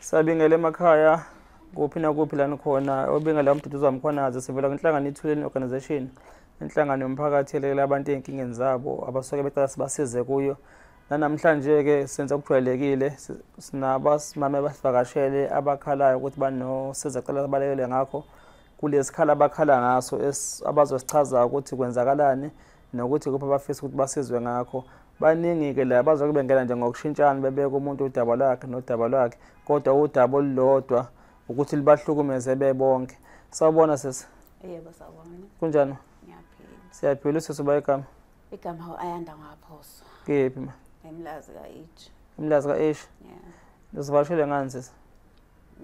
Sabingele emakhaya kuphi nakuphi lana khona obingela umduduzo wamkhonazi sivela kwinhlangano ithuleni organization inhlangano yomphakathi elela abantu ezinkingeni zabo abasuke becela sibasize kuyo. Namhlanje ke senza ukujwayelekile sinabasimame abasivakashele abakhalayo ukuthi banosiza cela balekele ngakho kulesikhala abakhala ngaso abazosichaza ukuthi kwenzakalani nokuthi kuphi abafisa ukuthi basizwe ngakho. Baningi ke la bazoke bengena nje ngokushintshana bebeka umuntu udaba lwakhe nodaba lwakhe kodwa udaba olulodwa ukuthi libahlukumeze bebonke. Sawubona sisi. Yebo sawubona. Kunjani? Ngiyaphila. Siyaphila sisi uba igama. Igama ayanda ngaphoso. Kephi ma? Emlazi kaH. Emlazi kaH? Yeah. Uzivashele ngani sisi?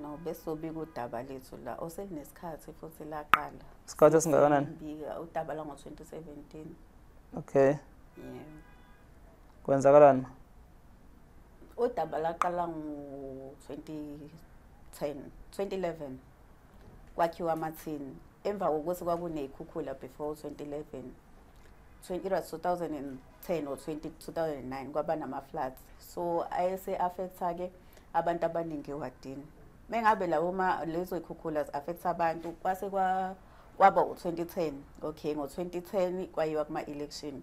No besobika udaba lethu la oselinesikhathi futhi laqala. Isikhathi esingakanani? Bika udaba la ngo2017. Okay. Yeah. Kwenzakalani? Udaba laqala ngo2011 kwakhiwa amathini emva kokuthi kwakunezikhukhula before 2011 2010 or 2009 kwaba nama floods so ayese affecta ke abantu abaningi ewadini mengabe lawo lezo ikhukhula affecta abantu kwase kwaba u2010 okay ngo2010 kwayiwa kuma election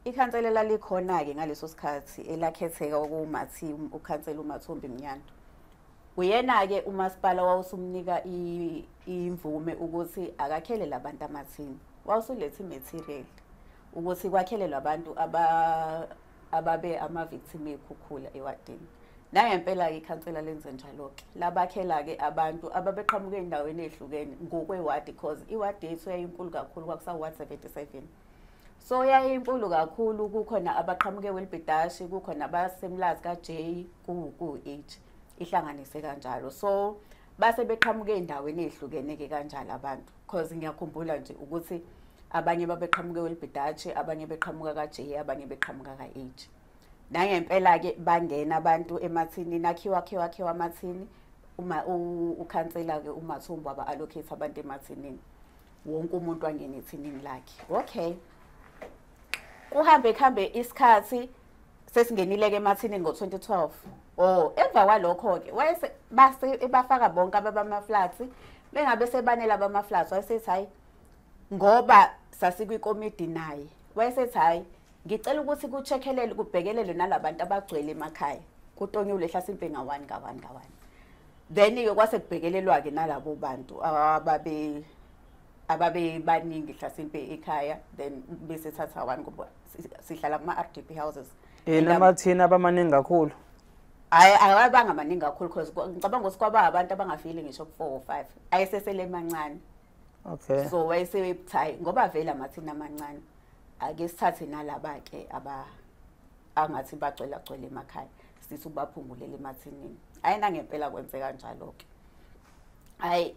ikhansela lalikhona ke ngaleso sikhathi elakhetheka ukumathi ukhansela uMathombi Mnyanto uyena ke uMasipala wawusumnika imvume ukuthi akakhele labantu amathini wawusulethe material ukuthi kwakhelelwe abantu ababe ama victim ekhukhula ewadini nangempela ikhansela lenze njalo ke labakhela ke abantu ababeqhamuke endaweni ezihlukene ngokwewadi because iwadi yethu yayinkulu kakhulu kwakusa ward 77 so yayinkulu kakhulu kukhona abaqhamuke welibhidashi kukhona abasemlazi kaJ ku-H ihlanganise kanjalo so base beqhamuke endaweni ezihlukene ke kanjalo abantu because ngiyakhumbula nje ukuthi abanye babeqhamuke welibhidashi abanye beqhamuka kaJ abanye beqhamuka kaH nangempela ke bangena abantu emathini nakhiwa amathini uma ukhansela ke uMathombo aba allocate abantu emathinini wonke umuntu wangena ethinini lakhe okay kuhambe isikhathi sesingenile ke emathini ngo2012 emva kwalokho ke wayese bafaka bonke abama flats bengabe sebanela abama flats wayesethi hayi ngoba sasikwikomiti naye wayesethi hayi ngicela ukuthi kucheckelele kubhekelele nalabantu abagcwele emakhaya kutonyule hlasimpe nga1 then ke kwase kubhekelelwa ke nalabo bantu ababe baningi hlasimpe ekhaya then bese thatha 1 ngoba sihlala kuma RDP houses namathini abamaningi kakhulu ayabanga maningi kakhulu because ngicabanga ukuthi kwaba abantu abangafili ngisho ku4 or 5 ayesesele emancane okay so wayesebuthai ngoba vele amathini amancane ake sithathe nalaba ke angathi bagcwele emakhaya sithi ubaphungulele emathinini ayina ngempela kwenzeka kanjalo ke hayi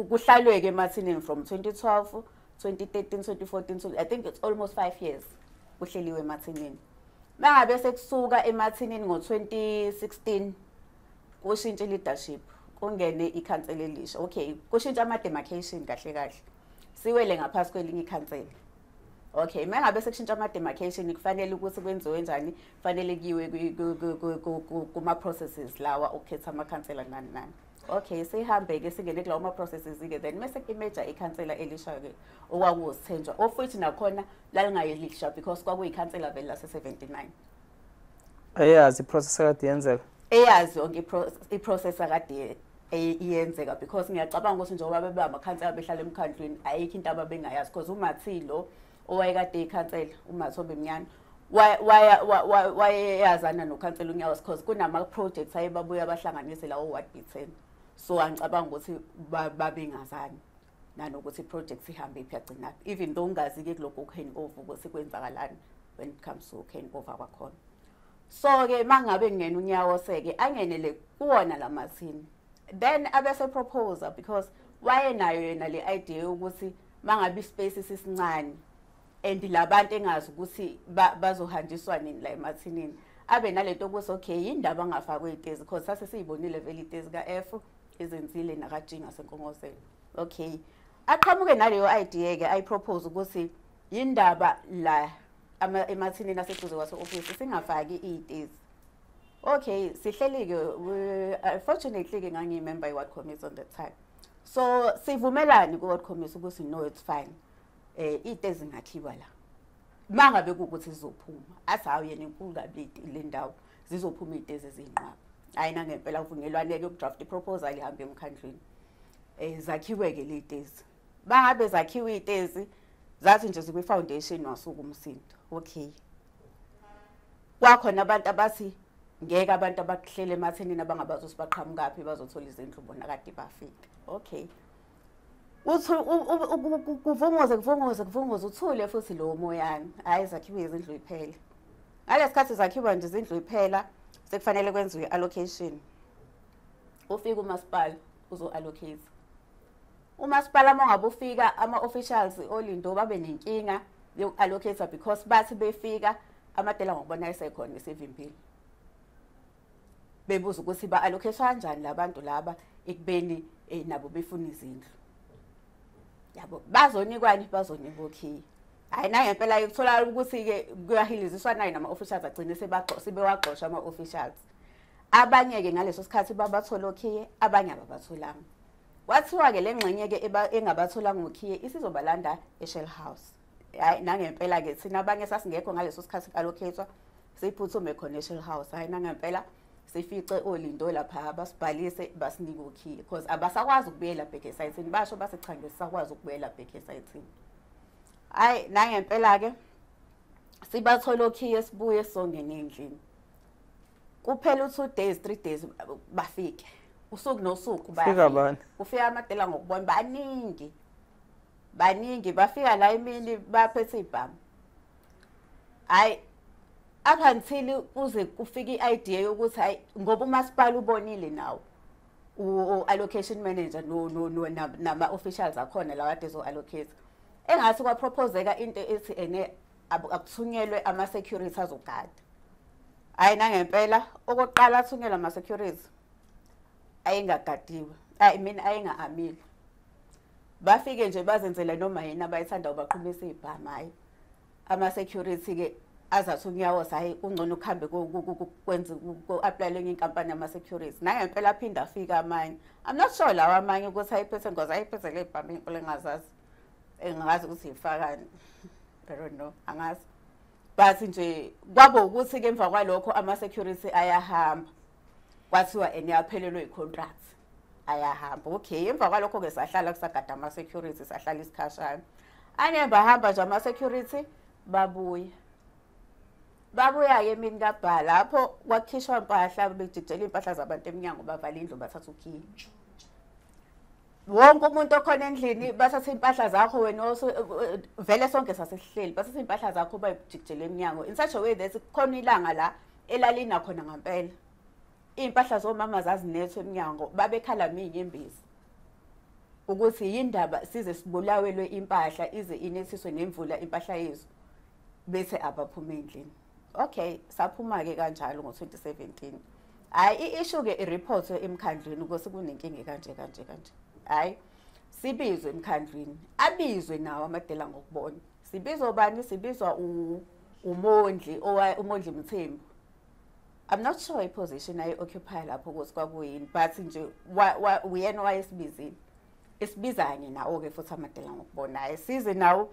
kuhlalwe ke emathinini from 2012 2013 2014 I think it's almost 5 years kuhleliwe emathinini mangabe sekusuka emathinini ngo2016 kushintshe leadership kungene ikhansela elisha okay kushintsha ama demarcation kahle siwele ngaphasi kwelinye ikhansela okay mangabe sekushintsha ama demarcation kufanele ukuthi kwenziwe njani kufanele kiwe kuma processes lawa ukhetha amakhansela nani okay sihambe ke singene kulawo ma processes ke then mase image ikhansela elisha ke okwakusithenjwa ofuthi nakhona lalingayelisha because kwakuyikhansela vele lase 79 ayazi iprocess kade yenzeka eyazi yonke iprocess akade iyenzeka because ngiyacabanga ukuthi njengoba bebe amakhansela behlala emkhandlweni ayikho into ababengayazi because uMathilo owayekade ikhansela uMathombi Mnyanto wayeyazana nokhansela uNyawo because kunama projects ayebabuya abahlanganise lawo ward B10 so angicabanga ukuthi babengazani nanokuthi project ihambe iphiyagcina even though ungazi ke kuloko hand over ukuthi kwenzakalani when it comes to hand over kwakhona so ke mangabe ngene uNyawo seke angenele kuwona lamathini then abese proposer because wayenayo yena le idea ukuthi mangabe ispace sisincane and labantu engazi ukuthi bazohanjiswa nini la emathinini abe nalento ukuthi okay indaba angafakwe itezi because sase siyibonile vele itezi kaF izenzile nakajinga senkongozelo okay aqhamuke naleyo idea ke ayipropose ukuthi indaba la emathinini aseduze kwase office singafaki itezi Okay, sihleli-ke, unfortunately-ke ngangiyimember ye-ward committee on the time. So, sivumelani ku-ward committee ukuthi no, it's fine. Iy'tezi zingakhiwa la. Uma ngabe kuwukuthi zizophuma, athi hawu yena inkulu kabi le ndawo, zizophuma iy'tezi eziyinqaba. Hhayi nangempela kuvunyelwane-ke ukudraft i-proposal ihambe emkhandlwini. Zakhiwe-ke le y'tezi. Uma ngabe zakhiwe iy'tezi, zathi nje zikwi-foundation wasuka umsindo. Okay. Kwakhona abantu abathi ngeke abantu abakuhlele emathenini abangabazi ukuthi baqhamukaphi bazothola izindlu bona kade bafika. Okay. Kuvunguze uthule futhi lo moyana. Hayi zakhiwe izindlu iphela. Ngalesikhathi zakhiwa nje izindlu iphela sekufanele kwenziwe allocation. Ufika uMasipala uzo-allocate. uMasipala mangabe ufika ama-officials olindo babe nenkinga yoku-allocate because bathi befika amadela ngokubona ayisekhona esivimbile. Bebuza ukuthi ba-allocate kanjani labantu laba ekubeni nabo befuna izindlu. Yabo bazonikwani bazonikwa okay. Hayi nangempela ukuthola ukuthi-ke kuyahiliziswa naye nama-officials agcine sebewagxosha ama-officials. Abanye-ke ngaleso sikhathi babathola okhiye, abanye ababatholanga. Kwathiwa-ke le ngxenye-ke engabatholanga okhiye isizobalanda e-Shell House. Hayi nangempela-ke thina abanye sasingekho ngaleso sikhathi allocate-wa siphuthume khona e-Shell House. Hayi nangempela sifice olindo lapha abasibhalise basinike okhiye because abasakwazi ukubuyela back esayithini. Basho bathi cha ngesakwazi ukubuyela back esayithini. Hayi nangempela-ke sibathola okhiye sibuye songena endlini. Kuphela 2 days 3 days bafike. Usuku nosuku bayafika. Ufika amadela ngokubona baningi bafika la emini baphethe izibhamu. Hayi up until kuze kufike i-idea yokuthi hayi ngoba uMasipala ubonile nawo u-allocation manager nama-officials akhona la kade zo-allocate. Engathi kwaproposeka into ethi ene akuthunyelwe ama-security azogada. Hayi nangempela okokuqala athunyelwa ama-security ayengagadiwe. Ayenga-amile. Bafike nje bazenzela noma yini abayithanda ubaqhumisa izibhamu. Hayi ama-security-ke azathi unyawo hayi ungcono ukuhambe kwenza ku-applyele inkampani yama-security. Nangempela aphinda afika amanye. I'm not sure lawa amanye ukuthi ayiphethe ngoba ayiphethe le bhamu inkulu engazazi. Engazi ukuthi yifakani. I don't know. Angazi. Bathi nje kwabo ukuthi ke emva kwalokho ama-security ayahamba. Kwathiwa eniyaphelelwe i-contract. Ayahamba. Okay, emva kwalokho ke sahlala kusagada ama-security sahlala isikhashana. Bahamba nje ama-security babuya. Babuya-ke emini kabhala lapho kwakhishwa impahla bejidela impahla zabantu eminyango bavala indlu bathatha ukhiye. Wonke umuntu okhona endlini bathatha impahla zakho wena vele sonke sasihleli bathatha impahla zakho bayijikijela eminyango in such a way that khona ilanga la elalina khona ngempela. Impahla zomama zazinethwe eminyango babekhala minyembezi ukuthi yindaba size sibulawelwe impahla ize inethiswe nemvula impahla yethu bese abaphuma endlini. Okay, saphuma-ke kanjalo ngo-2017. Hayi i-issue-ke i-report emkhandlwini ukuthi kunenkinga kanje. Hayi sibizwe emkhandlwini abizwe nawo amadela ngokubona. Sibizwa bani? Sibizwa umondli Mthembu. I'm not sure i-position ayi-occupy lapho ukuthi kwakuyini but nje uyena wayesibizile. Isibizanye nawo-ke futhi amadela ngokubona. Hayi size nawo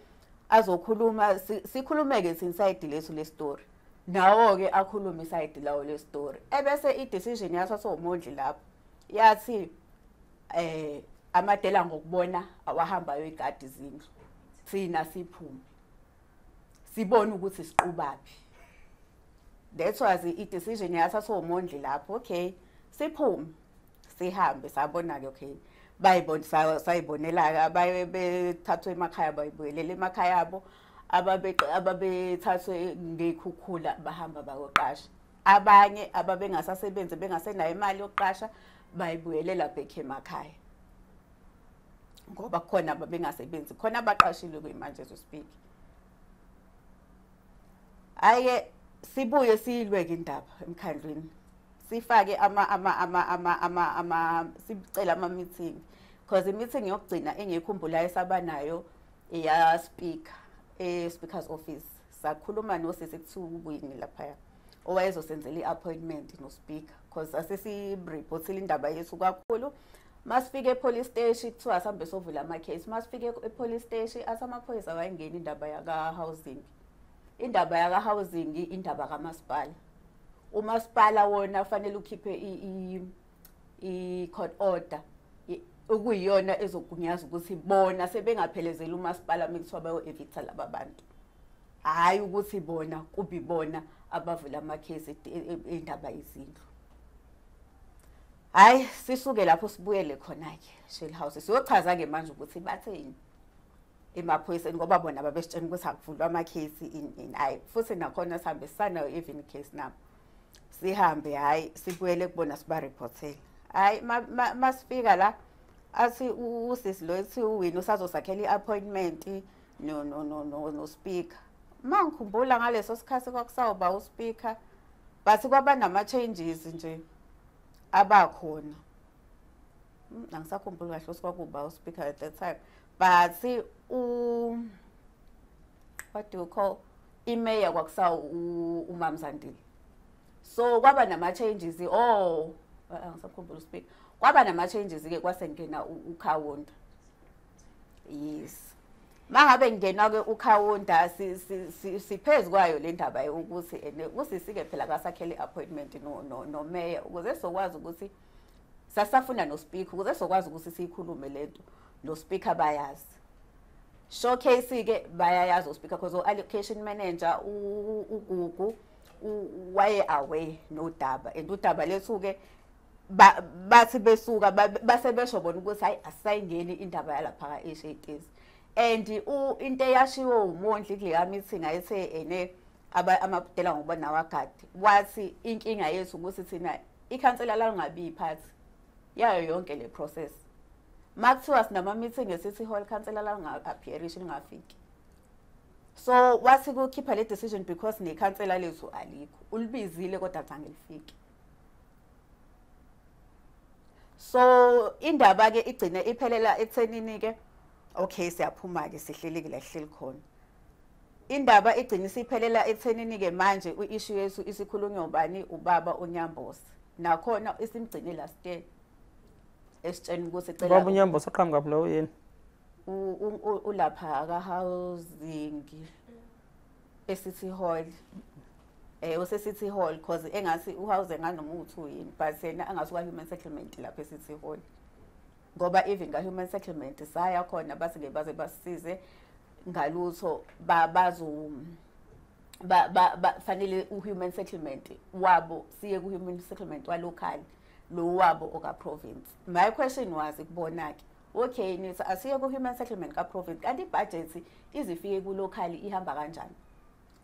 azokhuluma sikhulumeke inside lethu le story. Nawo-ke akhuluma iside lawo le story. Ebese i-decision yathathwa umondli lapho. Yathi amadela ngokubona awahambayo igadi izindlu. Thina siphume. Sibone ukuthi siqubaphi. That was i-decision yathathwa umondli lapho. Okay, siphume. Sihambe sabona-ke okay. Sayibonela bethathwe emakhaya bayibuyelele emakhaya abo ababethathwe ngekhukhula bahamba bayoqasha. Abanye ababengasasebenzi bengasenayo imali yokuqasha bayibuyelela back emakhaya. Ngoba khona ababengasebenzi khona abaqashile kuyimanje as we speak. Aye sibuye siyilweke indaba emkhandlwini. Sifake sicela ama-meeting because i-meeting yokugcina engiyikhumbula esabanayo iya speaker speaker's office sakhuluma nosisi kuthini lapha owayezosenzela i-appointment no-speaker because asesireport-ile indaba yethu kakhulu. Masifike e-police station kuthiwa asambe sovula ama-case. Masifike e-police station athi amaphoyisa awayengeni indaba yaka-housing. Indaba yaka-housing indaba kamasipala. Umasipala wona fanele ukhiphe i-court order okuyiyona ezogunyaza ukuthi bona sebengaphelezela umasipala mekuthiwa bayo-evicta laba bantu. Hayi ukuthi bona kubibona abavula ama-case indaba izindlu. Hayi sisuke lapho sibuyele khona-ke Shell House siyochaza-ke manje ukuthi batheni emaphoyiseni ngoba bona babesitshela ukuthi akuvulwa ama-case in hayi futhi nakhona sihambe sisanayo even case nabo sihambe hayi sibuyele kubona siba-reportele. Hayi masifika la athi usisi lo ethi uwini usazosakhela i-appointment no speaker. Mangikhumbula ngaleso sikhathi kwakusawuba uspeaker bathi kwaba nama-changes nje abakhona. Angisakhumbuli kahle ukuthi kwakuba uspeaker at that time but what do you call imayor kwakusawu uMamzandile. So kwaba nama-changes angisakhumbula uspeaker kwaba nama-changes-ke kwasengena ukhawunta. Yes. Mangabe ngena-ke ukhawunta siphezu kwayo le ndaba yokuthi usisi-ke phela kasakhele i-appointment no-mayor ukuze sokwazi ukuthi sasafuna no-speaker ukuze sokwazi ukuthi siyikhulume lento no-speaker bayazi. Showcase-ke bayayazi o-speaker because o-allocation manager uGugu waye away nodaba and udaba lethu-ke bathi besuka base besho bona ukuthi hayi asayingeni indaba yalapha e-Shades. And into eyashiwo umondli kule meeting ayethe ene amabudela ngoba nawagadi wathi inkinga yethu ukuthi thina ikhansela la ngabi iphathi yayo yonke le process. Makuthiwa sinama meeting e-City Hall ikhansela la nga-appearish ngafiki. So wathi kukhipha le decision because nekhansela lethu alikho. Ulibizile kodwa zange lifike. So indaba ke igcine iphelela ethenini-ke okay siyaphuma-ke sihlelekile sihleli khona. Indaba igcine isiphelela ethenini-ke manje u-issue yethu isikhulunywa ubani ubaba uNyambosi. Nakhona isimgcine last year esitsheni ukuthi ecela Baba uNyambosi aqhamuka lapho lo yini? Ulapha ka-housing e-City Hall. Use-City Hall because engathi uhousing anoma uthu yini but yena angathi kwa-human settlement lapha e-City Hall. Ngoba even ka-human settlement saya khona bathi-ke baze basisize ngalutho fanele u-human settlement wabo siye ku-human settlement walokali lo wabo oka-province. My question was kubona-ke okay nithi asiye ku-human settlement ka-province kanti i-budget izifike kulokali ihamba kanjani?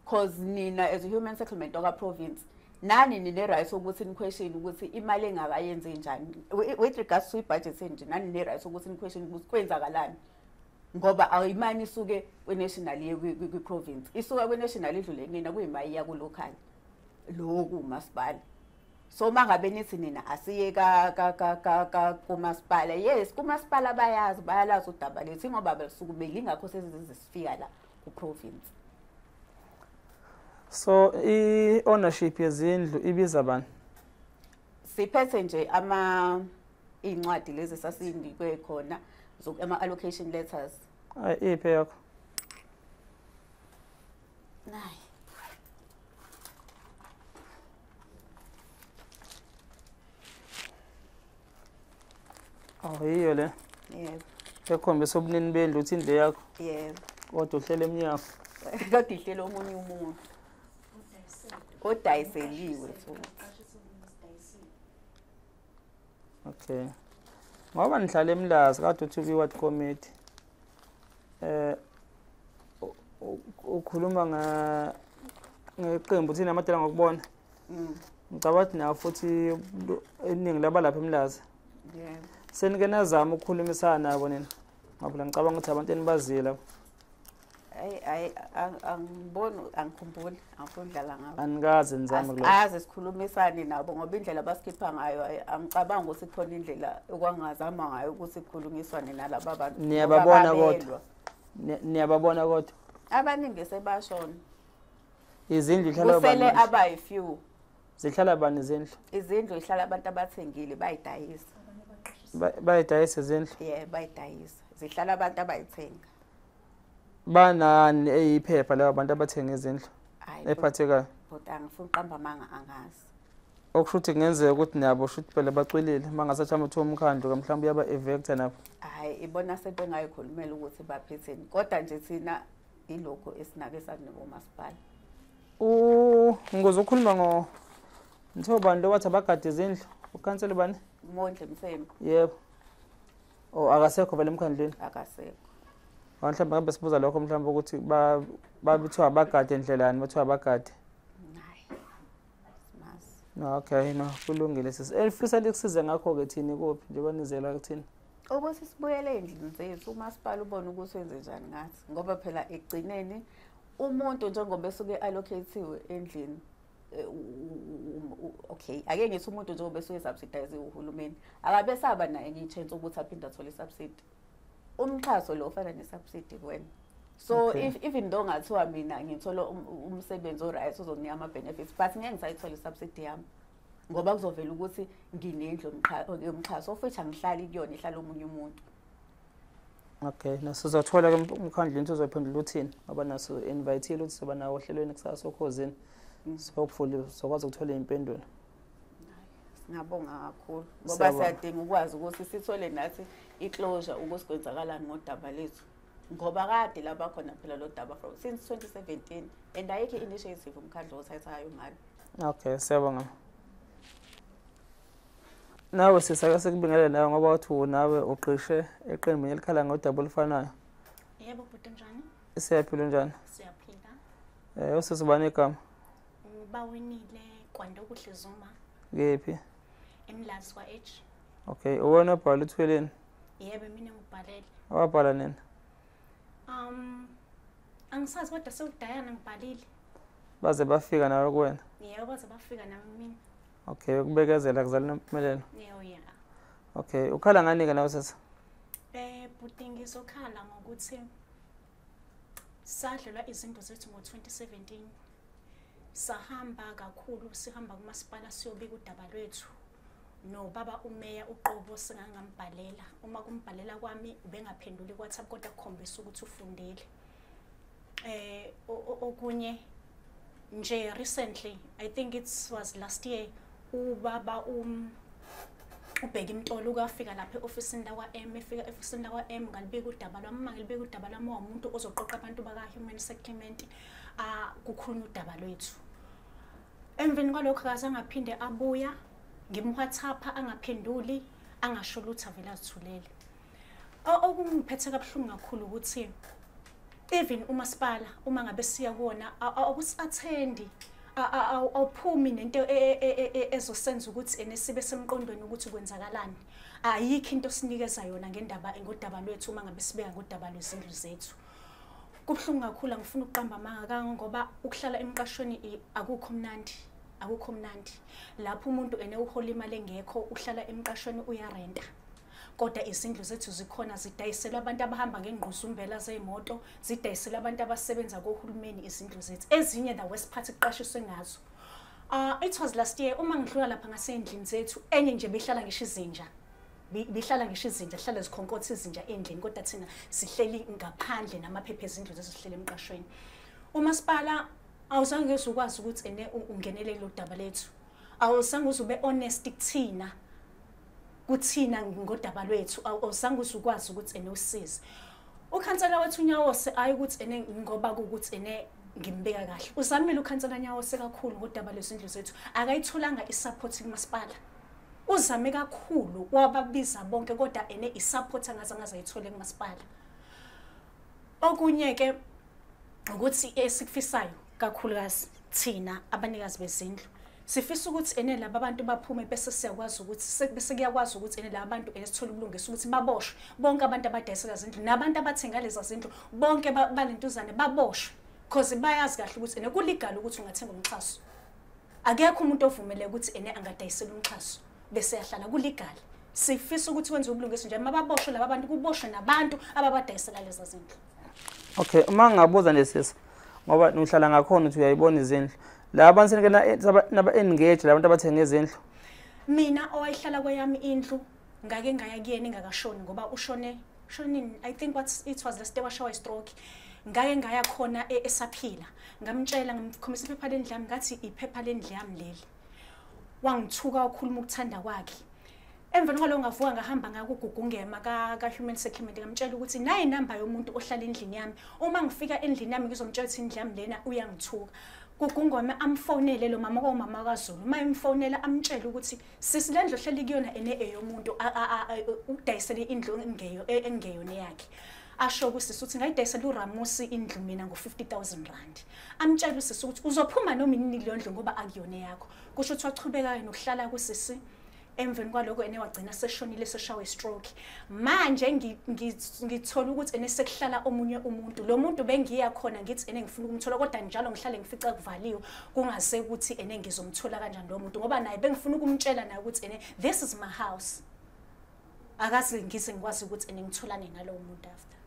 Because nina as a human settlement oka-province nani nine-right ukuthi ni-question ukuthi imali engakayenze njani with regards to i-budget nje nani nine-right ukuthi ni-question ukuthi kwenzakalani ngoba awuyimani isuke kwe-national iye kwi-province isuka kwe-national idlule nina kuyimali iya kulokali loku umasipala. So mangabe nithi nina asiye kumasipala yes kumasipala bayalazi udaba lethu ngoba besuku belingakho sezizifika la ku-province. So i-ownership yezindlu ibiza bani? Siphethe nje incwadi lezi sasindikwe khona ama-allocation letters. Iphe yakho? Nayi. Yiyo le? Yebo. Ekhombisa ubunini bendlu uthi indlu yakho? Yebo. Kodwa uhlele emnyango? Kodwa ihlele omunye umuntu. Odayiseliwe futhi. Okay. Ngoba nihlala eMlazi kade uthi kwi-ward committee. Ukhuluma ngeqembu thina amadela ngokubona. Ngicabanga nawe futhi iningi labalapha eMlazi. Yebo. Senike nazama ukukhulumisana nabo nina. Ngoba ngicabanga ukuthi abantu enibazile. Angiboni angikhumbuli angikudlala ngabo. Anikaze nizame lokho. Aze sikhulumisane nabo ngoba indlela basikipha ngayo angicabanga ukuthi khona indlela okwangazama ngayo ukuthi sikhulumiswane nalabo abantu. Niyababona kodwa. Niyababona kodwa. Abaningi sebashona. Izindlu ihlala kusele abayi few Zihlala bani izindlu? Izindlu ihlala abantu abathengile bayidayisa. Bayidayisa izindlu? Yeah, bayidayisa. Zihlala abantu abayithenga. Banani eyiphepha labo abantu abathenga izindlu? Ephathekayo. But angifuni uqamba manga angazi. Okusho ukuthi kungenzeka ukuthi nabo shuthi phela bacwilile mangasathi amathuba omkhandlu mhlawumbe yaba evector nabo. Hayi ibona sento engayikhulumela ukuthi baphetheni. Kodwa nje thina ilokho esinake sakunika Masipala. Ngizokhuluma Mthobani lo wathi abagade izindlu. Ukhansela bani? Mondle Mthembu. Yebo. Akasekho vele emkhandleni? Akasekho. Mhlawumbe ngabe sibuza lokho mhlawumbe ukuthi babithiwa abagade endlelani bathiwa abagade. Okay, no, kulungile sisi. Elifisa likusize ngakho ke thini kuphi njengoba nizela kuthini? Ukuthi sibuyele endlini zethu uMasipala ubone ukuthi wenze njani ngathi ngoba phela egcineni umuntu njengoba esuke allocatiwe endlini okay ake ngithi umuntu njengoba esuke subsidize uhulumeni akabe saba naye enye chance ukuthi aphinde athole subsidy. Umxhaso lo ufana nesubsidy kuwena. So even though ngathiwa mina ngithola umsebenzi oright uzonginika ama benefits but ngeke ngisayithola isubsidy yami ngoba kuzovela ukuthi nginendlu yomxhaso ofethu angihlali kuyona ihlala omunye umuntu. Okay, nasizothola ke umkhandleni uzophendula uthini ngoba naso invite ukuthi soba nawo ohlelweni kusasa okhosini. So hopefully sokwazi ukuthola impendulo. Ngiyabonga kakhulu ngoba siyadinga ukwazi ukuthi sithole nathi iclosure ukuthi kwenzakalani ngodaba lethu. Ngoba kade laba khona phela lo daba from since 2017 and ayikho initiative umkhandlo othathayo ngalo. Okay, siyabonga. Nawe sisake sikubingelela nawe ngoba wathi nawe uqishe eqembini elikhala ngodaba olufanayo. Yebo bhuti njani? Siyaphila njani? Siyaphila. Usisibani igama? Bawinile kwanda okuhle zuma. Ngephi? Emlazi kwa H. Okay, uwena ubhala uthweleni? Yebo mina ngibhalele. Wabhala nini? Angisazi kodwa sekudayana ngibhalile. Baze bafika nawe kuwena? Yebo baze bafika nami mina. Okay, ukubekezela kuzala nempumelelo. Yebo ya. Okay, ukhala ngani ke nawe sasa? Bhuti ngizokhala ngokuthi sadlula izinto zethu ngo2017. Sahamba kakhulu sihamba kuMasipala siyobika udaba lwethu. No baba umeya uqobo singangambhalela uma kumbhalela kwami ubengaphenduli kwaThapha kodwa kukhombisa ukuthi ufundile. Okunye nje recently I think it was last year ubaba ubheka imtolo ukafika lapha eofisini la kwaM efika eofisini la kwaM ngalibika udaba lwami ngilibika udaba lwami umuntu ozoqoqa abantu baka human settlement kukhulunywa udaba lwethu. Emveni kwalokho akazaphinde abuya ngimWhatsApp angaphenduli angasho lutho vele azithulele. Okungiphethe kabuhlungu kakhulu ukuthi even uMasipala uma ngabe siya kuona awusatthendi awuphumi nento ezosenza ukuthi enesibe semqondweni ukuthi kwenzakalani. Ayikho into sinikeza yona ngodaba lwethu uma ngabe sibeka ngodaba lwezindlu zethu. Kubhlungu kakhulu ngifuna uqamba amanga ngoba ukuhlala emqashweni akukho mnandi. Akukho mnandi lapho umuntu uhola imali engekho uhlala emqashweni uyarenta kodwa izindlu zethu zikhona zidayiselwa abantu abahamba ngengquzumbela zeimoto zidayiselwa abantu abasebenza kohulumeni izindlu zethu ezinye the west part iqashiswe ngazo. It was last year uma ngidlula lapha ngasendlini zethu enye nje behlala ngisho izinja bihlala ngisho izinja hlala zikhonkotha izinja endlini kodwa thina sihleli ngaphandle namaphephe ezindlu zethu sihlele emqashweni. UMasipala awuzange uzukwazi ukuthi ungenelele lo daba lethu. Awuzange uzube honest kuthina ngodaba lwethu. Awuzange uzukwazi ukuthi usize. Ukhansela wethu Nyawose ayi ukuthi ngoba ukuthi ngimbeka kahle. Uzamile ukhansela Nyawose kakhulu ngodaba lwezindlu zethu. Akayitholanga isupport kuMasipala. Uzame kakhulu wababiza bonke kodwa isupport angaze ayithole kuMasipala. Okunye ke ukuthi esikufisayo kakhulukazi thina abanikazi bezindlu sifisa ukuthi laba abantu baphume bese siyakwazi ukuthi bese kuyakwazi ukuthi laba abantu esithola ubulungisa ukuthi baboshwe bonke abantu abadayisela izindlu nabantu abathenga lezi zindlu bonke balentuzane baboshwe because bayazi kahle ukuthi kulegal ukuthi ungathenga umxhaso. Akekho umuntu ovumele ukuthi angadayisela umxhaso bese yahlala kulegal. Sifisa ukuthi kwenze ubulungisa nje mababoshwe laba abantu kuboshwe nabantu ababadayisela lezi zindlu. Okay, uma ngabuza nje sisi ngoba uhlala ngakhona uthi uyayibona izindlu la abantu naba engage labantu abathenga izindlu. Mina owayihlala kweyami indlu ngake ngaya kuyena ingakashoni ngoba shonini I think it was last day washawa stroke. Ngake ngaya khona esaphila ngamtshela ngimkhombisa iphepha lendlu yami ngathi iphepha lendlu yami leli. Wangithuka ukukhuluma ukuthanda kwakhe. Emveni kwalo ngavuka ngahamba ngakugugungema ka human settlement ngamtshela ukuthi nayi inamba yomuntu ohlala endlini yami. Uma ngifika endlini yami ngizomtshela ukuthi indlu yami lena uyangithuka. Kugungoma amfonele lo mama kwaMama kaZulu. Uma imfonela amtshela ukuthi sisi lendlu ohleli kuyona ene eyomuntu udayisele indlu engeyona yakhe. Asho kusisi ukuthi ngayidayisela uRamusi indlu mina ngo50,000 rand. Amtshela usisi ukuthi uzophuma noma inini leyo ndlu ngoba akuyona yakho. Kusho ukuthi wachubeka nokuhlala kusisi. Emveni kwaloko ene wagcina seshonile seshawe stroke. Manje ngithola ukuthi ene sekuhlala omunye umuntu. Lo muntu bengiya khona ngithi ene ngifuna ukumthola kodwa njalo ngihlale ngifica kuvaliwe kungaze ukuthi ene ngizomthola kanjani lo muntu ngoba naye bengifuna ukumtshela naye ukuthi ene this is my house. Akaze ngize ngikwazi ukuthi ene ngitholane nalowo muntu after.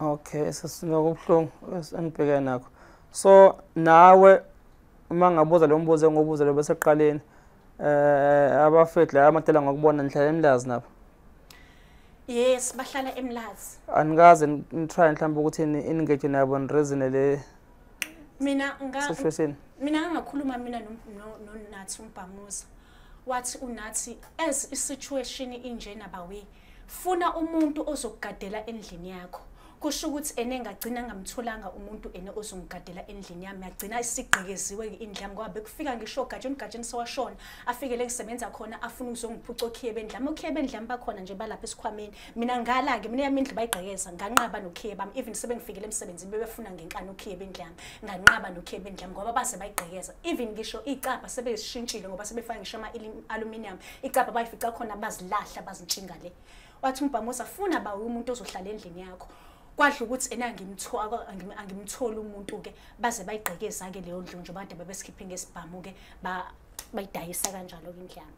Okay, sesinokubuhlungu enibhekene nakho. So nawe uma ngabuza lo mbuzo ngobuza lo beseqaleni abafethu la amadela ngokubona nihlala eMlazi nabo. Yes, bahlala eMlazi. Angaze nitry mhlawumbe ukuthi engage nabo nirezine le situation. Mina ngakhuluma mina noNathi uMbhamuza. Wathi uNathi as isituation injena bawe funa umuntu ozokugadela endlini yakho. Kusho ukuthi ene ngagcina ngamtholanga umuntu ene ozongigadela endlini yami yagcina isigqekeziwe indlu yami ngoba bekufika ngisho gajeni sewashona afike le ngisebenza khona afuna ukuzongiphuca okhiyebe endlami okhiyebe endlami bakhona nje balapha esikhwameni mina ngala ke mina yami indlu bayigqekeza nganqaba nokhiyebe bami even sebengifikele emsebenzini bebefuna ngenkani okhiyebe endlami nganqaba nokhiyebe endlami ngoba base bayigqekeza even ngisho icapha sebezishintshile ngoba sebefaka ngisho ama aluminium icapha bayifica khona bazilahla bazintshinga le. Wathi uMbhamuza afuna bawe umuntu ozohlala endlini yakho. Kwadla ukuthi ena angimthola umuntu ke baze bayigqekeza ke leyo ndlu nje bade bebesikhipe ngezibhamu ke bayidayisa kanjalo ke indlu yami.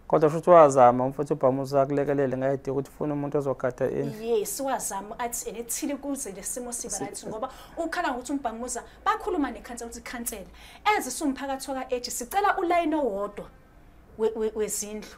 Kodwa futhi wazama umfowethu uBhamuza akulekelele ngayide ukuthi ufuna umuntu ozogada endlu. Yes, wazama athi enethile kuze lesimo siba right ngoba ukhala ukuthi uMbhamuza bakhuluma nekhansela ukuthi ikhansela ezisumphakathi waka age sicela uline owodwa wezindlu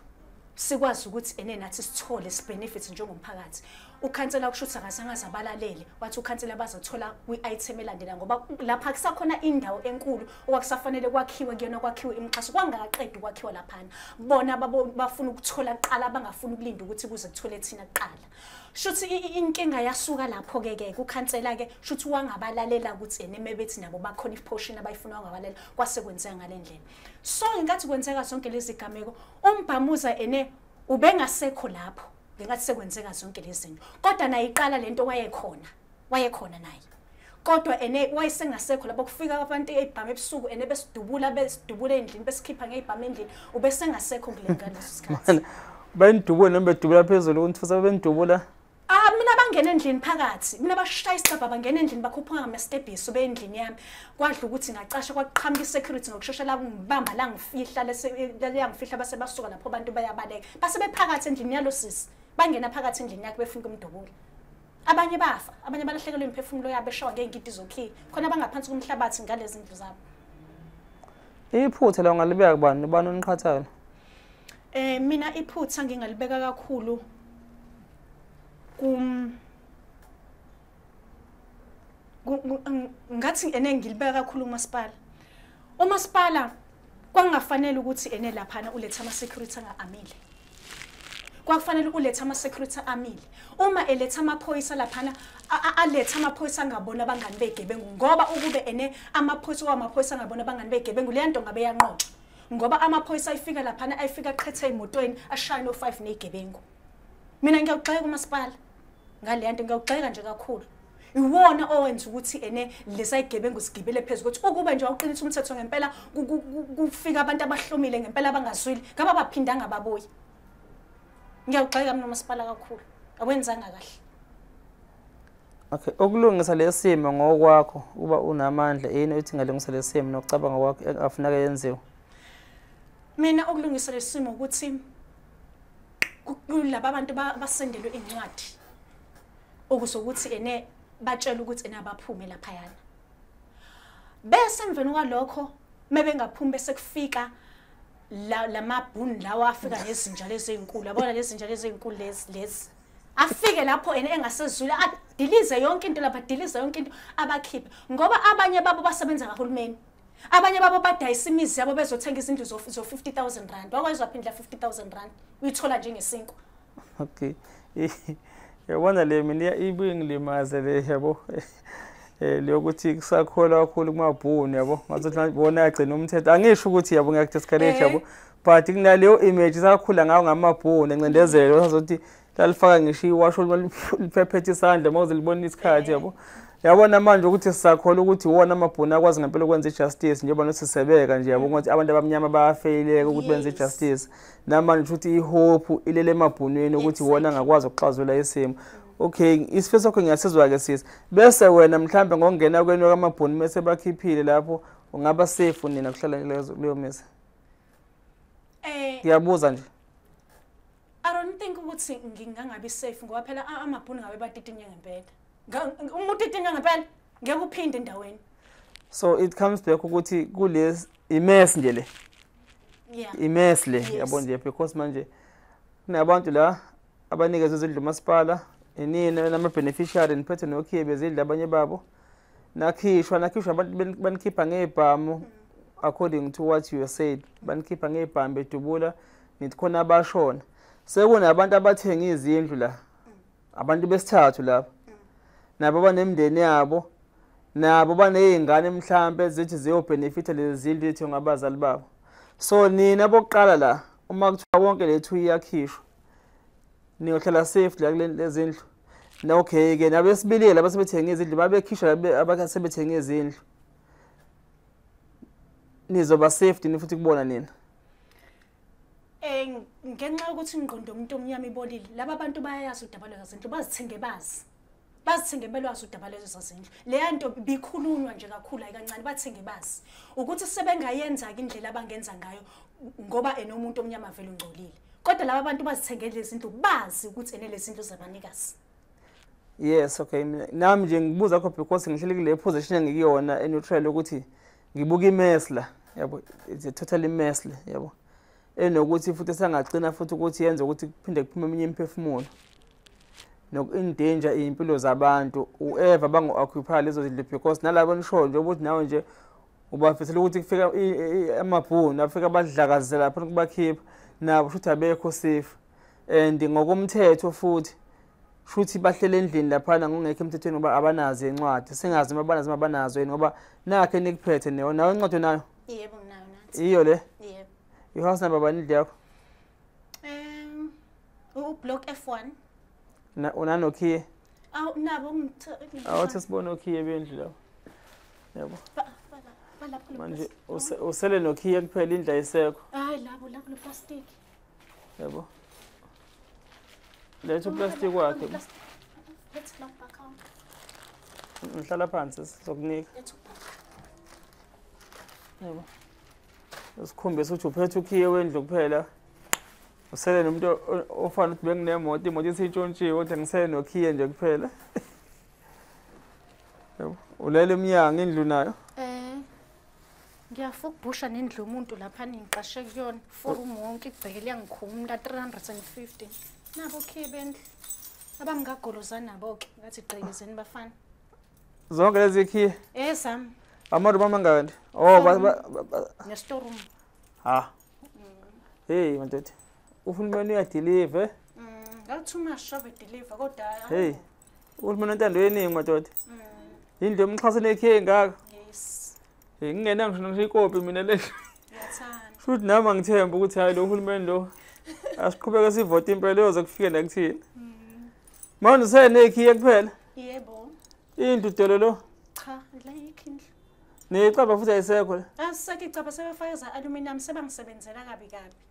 sikwazi ukuthi ene nathi sithole benefits njengomphakathi. Ukhansela kushuthi akazange abalalele wathi ukhansela bazothola kwi-item elandela ngoba lapha kusakhona indawo enkulu okwakusafanele kwakhiwe kuyona kwakhiwe imixhaso kwangaqedwe kwakhiwa laphana bona bafuna ukuthola kuqala bangafuna ukulinda ukuthi kuze kuthole thina kuqala. Shuthi inkinga yasuka lapho ke ukhansela ke shuthi wangabalalela ukuthi ene mebethi nabo bakhona iportion abayifuna wangabalela kwase kwenzeka ngalendlela. So ingathi kwenzeka zonke lezi gameko uMbhamuza ene ubengasekho lapho ngingathi sekwenzeka zonke lezi zinto kodwa naye iqala lento wayekhona naye kodwa ene wayesengasekho lapho kufika abantu ezibhamu ebusuku ene besidubula endlini besikhipha ngezibhamu endlini ubesengasekho ngaleso sikhathi. Bayindubula noma bedubula phezulu untfusa benidubula. Mina bangena endlini phakathi mina bashaya isicabha bangena endlini bakhupha ngamastebhisi beendlini yami kwadla ukuthi ngacasha kwaqhamuka isecurity ngokushosha la ngibamba la ngifihla ngifihla base basuka lapho abantu bayabaleka base bephakathi endlini yalo sisi bangena phakathi endlini yakhe befuna ukumdubula. Abanye bafa abanye balahlekelwe imphefumulo yabo eshawa ngeenkiti zokhi khona bangaphansi komhlabathi ngalezi ndlu zabo. Iphutha la ungalibeka kubani oniqhathayo? Mina iphutha ngingalibeka kakhulu ngathi ene ngilibeka kakhulu uMasipala. uMasipala kwangafanele ukuthi ene laphana uletha ama security angaamile. Kwakufanele uletha ama security amile. Uma eletha amaphoyisa laphana aletha amaphoyisa angabona abangani begebengu ngoba ukube ene amaphoyisa angabona abangani begebengu le nto ngabe yanqoqa. Ngoba amaphoyisa ayifika laphana ayifika qhethe emotweni ashaya no5 negebengu. Mina ngiyawugxeka uMasipala ngale nto ngiyawugxeka nje kakhulu. Iwona owenza ukuthi ene lesayigebengu sigibele phezulu ukuthi ukube nje awuqinisa umthetho ngempela kufika abantu abahlomile ngempela abangazwili ngaba baphindanga ababuyi. Ngiyawugxeka mina uMasipala kakhulu awenzanga kahle. Okay, ukulungisa lesimo ngokwakho uba unamandla yini uthi ngalungisa lesimo nokucabanga kwakho afuneka yenziwe? Mina ukulungisa lesimo ukuthi kulaba abantu basendelwe incwadi ukuze ukuthi ene batshela ukuthi ena baphume lapha yana. bese emveni kwalokho mebengaphumi bese kufika lamabhunu lawa afika nezinja lezi ezinkulu yabona lezi zinja lezi ezinkulu lezi afike lapho engasezulu adilize yonke into lapha adilize yonke into abakhiphe ngoba abanye babo basebenza kahulumeni abanye babo badayisa imizi yabo bezothenga izindlu zo 50,000 rand wakwazwa phindla 50,000 rand uyithola njengesinkwa. Okay yabona le mina ibuye ngilimaze le yabo leyokuthi kusakholwa kakhulu kumabhunu yabo ngazothi bona yagcina umthetho angisho ukuthi yabo ngiyakudiscourage yabo but kunaleyo image sakhula ngawo ngamabhunu encindezelo sazothi lalifaka ngisho iwasho liphephethe isandla mawuze libona isikhathi yabo yabona manje ukuthi sisakholwa ukuthi wona amabhunu akwazi ngempela ukwenza ijustice njengoba nosisebeka nje yabo ukuthi abantu abamnyama bayafaileka ukuthi benze ijustice namanje ukuthi ihope ilele emabhunweni ukuthi wona angakwazi ukuxazula isimo. Okay isifiso sakho ngiyasizwa ke sisi bese wena mhlambe ngongena kweni kwamabhunu bese bakhiphile lapho ungaba safe nina kuhlala leyo mesa ngiyabuza nje. I don't think ukuthi ngingangabi safe ngoba phela amabhunu ngabe batitinya ngempela umuntu itinya ngempela ngeke uphinde endaweni. So it comes back ukuthi kulesi imess nje le imess le yabo nje because manje kunabantu la abanikeza izindlu Masipala inina nama beneficiary niphethe nokhiye bezindlu abanye babo nakhishwa abantu banikhipha ngezibhamu according to what you said banikhipha ngezibhamu bedubula nithi khona abashona sekunabantu abathenga izindlu la abantu besithathu lapha nabo banemndeni yabo nabo banezingane mhlambe zithi ziyobenefita lezi zindlu ethi ngabazali babo. So nina bokuqala la uma kuthiwa wonke lethu iyakhishwa niyohlala safe la kule zindlu na okay ke nabesibili laba sebethenga izindlu babekhishwa abakasebethenga izindlu nizoba safe ni futhi kubona nina. Ngenxa ukuthi ingqondo yomuntu omnyama ibolile laba abantu bayayazi udaba lezi zindlu bazithenge belwazi udaba lezi zindlu le nto bikhulunywa nje kakhulu ayikancane bathenge bazi ukuthi sebengayenza indlela abangenza ngayo ngoba enomuntu omnyama vele ungcolile kodwa laba abantu bazithengele izindlu bazi ukuthi enele izindlu zabanikazi. Yes okay nami nje ngibuza kho because ngihleli kule position engikuyona eneutral ukuthi ngibuka imess la yabo it's a totally mess le yabo enokuthi futhi sangagcina futhi ukuthi yenze ukuthi kuphinde kuphume eminye imphefumulo noku-endanger iy'mpilo zabantu whoever bangu-occupy lezo zindlu because nalabo nisho nje ukuthi nawe nje ubafisela ukuthi kufika amabhunu afika badlakazela lapho kubakhipha nabo futhi abekho safe and ngokomthetho futhi futhi bahlele endlini laphana ngongekho emthethweni ngoba abanazi incwadi singazi mabanazi mabanazo yini ngoba nakhe nikuphethe nawe incwadi nayo. Yebo nginayo nathi. Iyo le? Yebo. I-house number bani indlu yakho? Block F1. Unanokhiye? Nabo awuthi sibone okhiye bendlu lapho. Yabo. Manje usele nokhiye kuphela indlu ayisekho. Hayi labo le plastic. Yabo. Letho plastic wakhe. Let's lock back out. Ngihlala phansi sizokunika. Yebo. Usikhombisa ukuthi uphethe ukhiye wendlu kuphela. Usele nomuntu ofana ukuthi benginemoto imoto isitshontshiwe kodwa ngisele nokhiye nje kuphela. Yebo. Ulele emnyango indlu nayo? Ngiyafuna ukubhusha nendlu umuntu lapha ningiqashe kuyona for umonke ibhekele yangikhumula 350. Nabo khiye bendlu. Abangagolozana nabo ke ngathi gqekezeni bafana. Zonke lezi khiye? Zama. Amadu mangani? Oh ne storeroom. Hey mantete. Uhulumeni uyadeliver. Ngathi uma shove deliver kodwa hey. Uhulumeni ontando yeningi madoda. Indlu emxhasa nekhiye ngaka. Yes. Ngingena ngisho ikopi mina le. Ngiyathanda. Futhi nami ngithemba ukuthi hayi lo uhulumeni lo asiqhubeka sivote impela yoze kufike la kuthina. Manje senekhiye kuphela? Yebo. Indlu dolo lo? Cha, la yikindlu. Necaba futhi ayisekho la? Asake icaba sebefakeza aluminum sebangisebenzela kabi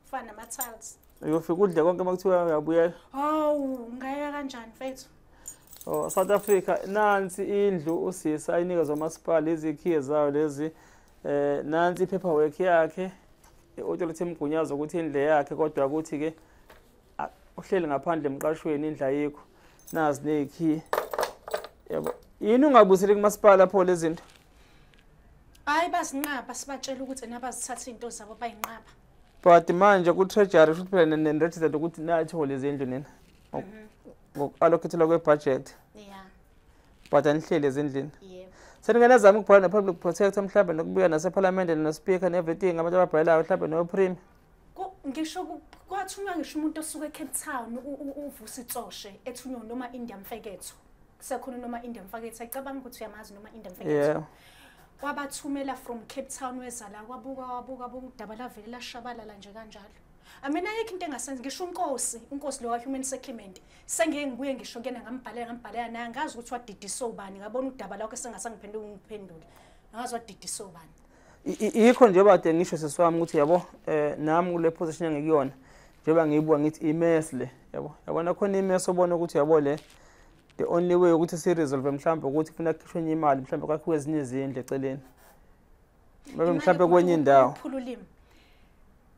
kufana nama tiles. Uyofika udle konke makuthiwa uyabuyela. Hawu, ngaya kanjani mfethu? Oh, South Africa nansi indlu usisa ayinikezwe Masipala izikhiye zayo lezi nansi ipaperwork yakhe authority emgunyaza ukuthi indle yakhe kodwa ukuthi ke uhleli ngaphandle emqashweni indla yikho nazi nezikhiye. Yabo. Yini ungabuseli kuMasipala pho lezi zinto? hayi bazinqaba sibatshela ukuthi nabazithatha into zabo bayinqaba. But manje ku treasury futhi phela ne-registered ukuthi nathi lezi ndlu nina ngoku-allocate kwe-budget. Yeah. But anihleli ezindlini. Yebo. Seningena zama ukubhala ne-public protector mhlawumbe nokubuya naseparliament no-speaker ne-everything abantu ababhalayo mhlawumbe no-prim. Ngisho kwathunywa ngisho umuntu osuke eCape Town uvusa itsoshe ethunywa noma India Mfeketho. Kusekhona noma India Mfeketho ayicabanga ukuthi uyamazi noma India Mfeketho. Yeah. Wabathumela from Cape Town wezala kwabuka udaba lavele lashabalala nje kanjalo. Mina ayikho into engasenzi ngisho unkosi lo wa-human settlement sengeke ngibuye ngisho kena ngambhalela naye ngazi ukuthi wadidiso ubani ngabona udaba lakho ngiphendule ngazi wadidiso ubani. Yikho nje bade ngisho sesiwami ukuthi yabo nami kule position engikuyona njengoba ngiyibuka ngithi imess le yabona khona imess obona ukuthi yabo le the only way ukuthi si resolve mhlawumbe ukuthi kufuna kukhishwe imali mhlawumbe kwakhiwe ezinye izindlu eceleni mhlawumbe kwenye indawo.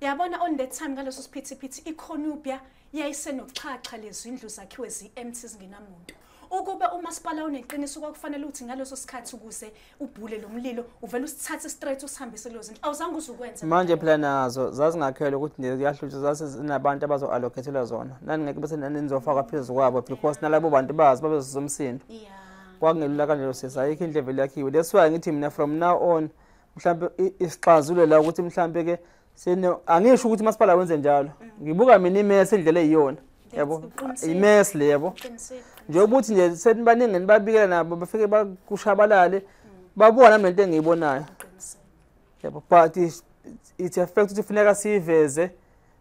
Yabona on that time ngaleso siphithiphithi iConubia yayisenokuxhaxha lezindlu zakhiwe zi-empty zingenamuntu. Ukube umasipala uneqiniso kwakufanele ukuthi ngaleso sikhathi ukuze ubhule lo mlilo uvela usithathe straight usihambise lezo zindlu awuzange uzukwenza. Manje phela nazo zazingakhelwe ukuthi kuyahlutsha zasinabantu abazo-allocateelwa zona nani ngeke bese nani nizofaka phezulu kwabo because nalabo bantu bazi babezomsindo. Yeah. Kwakungelula kanjalo sesayikho indlela yakhiwe. That's why ngithi mina from now on mhlawumbe isixazululo la ukuthi mhlawumbe ke angisho ukuthi umasipala wenze njalo. Ngibuka mina imess indlela eyiyona. Yabo imess le yabo. Njengoba uthi nje senibaningi nibabikela nabo bafike bakushabalale babona nento engiyibonayo. Yabo but it affect ukuthi kufuneka siveze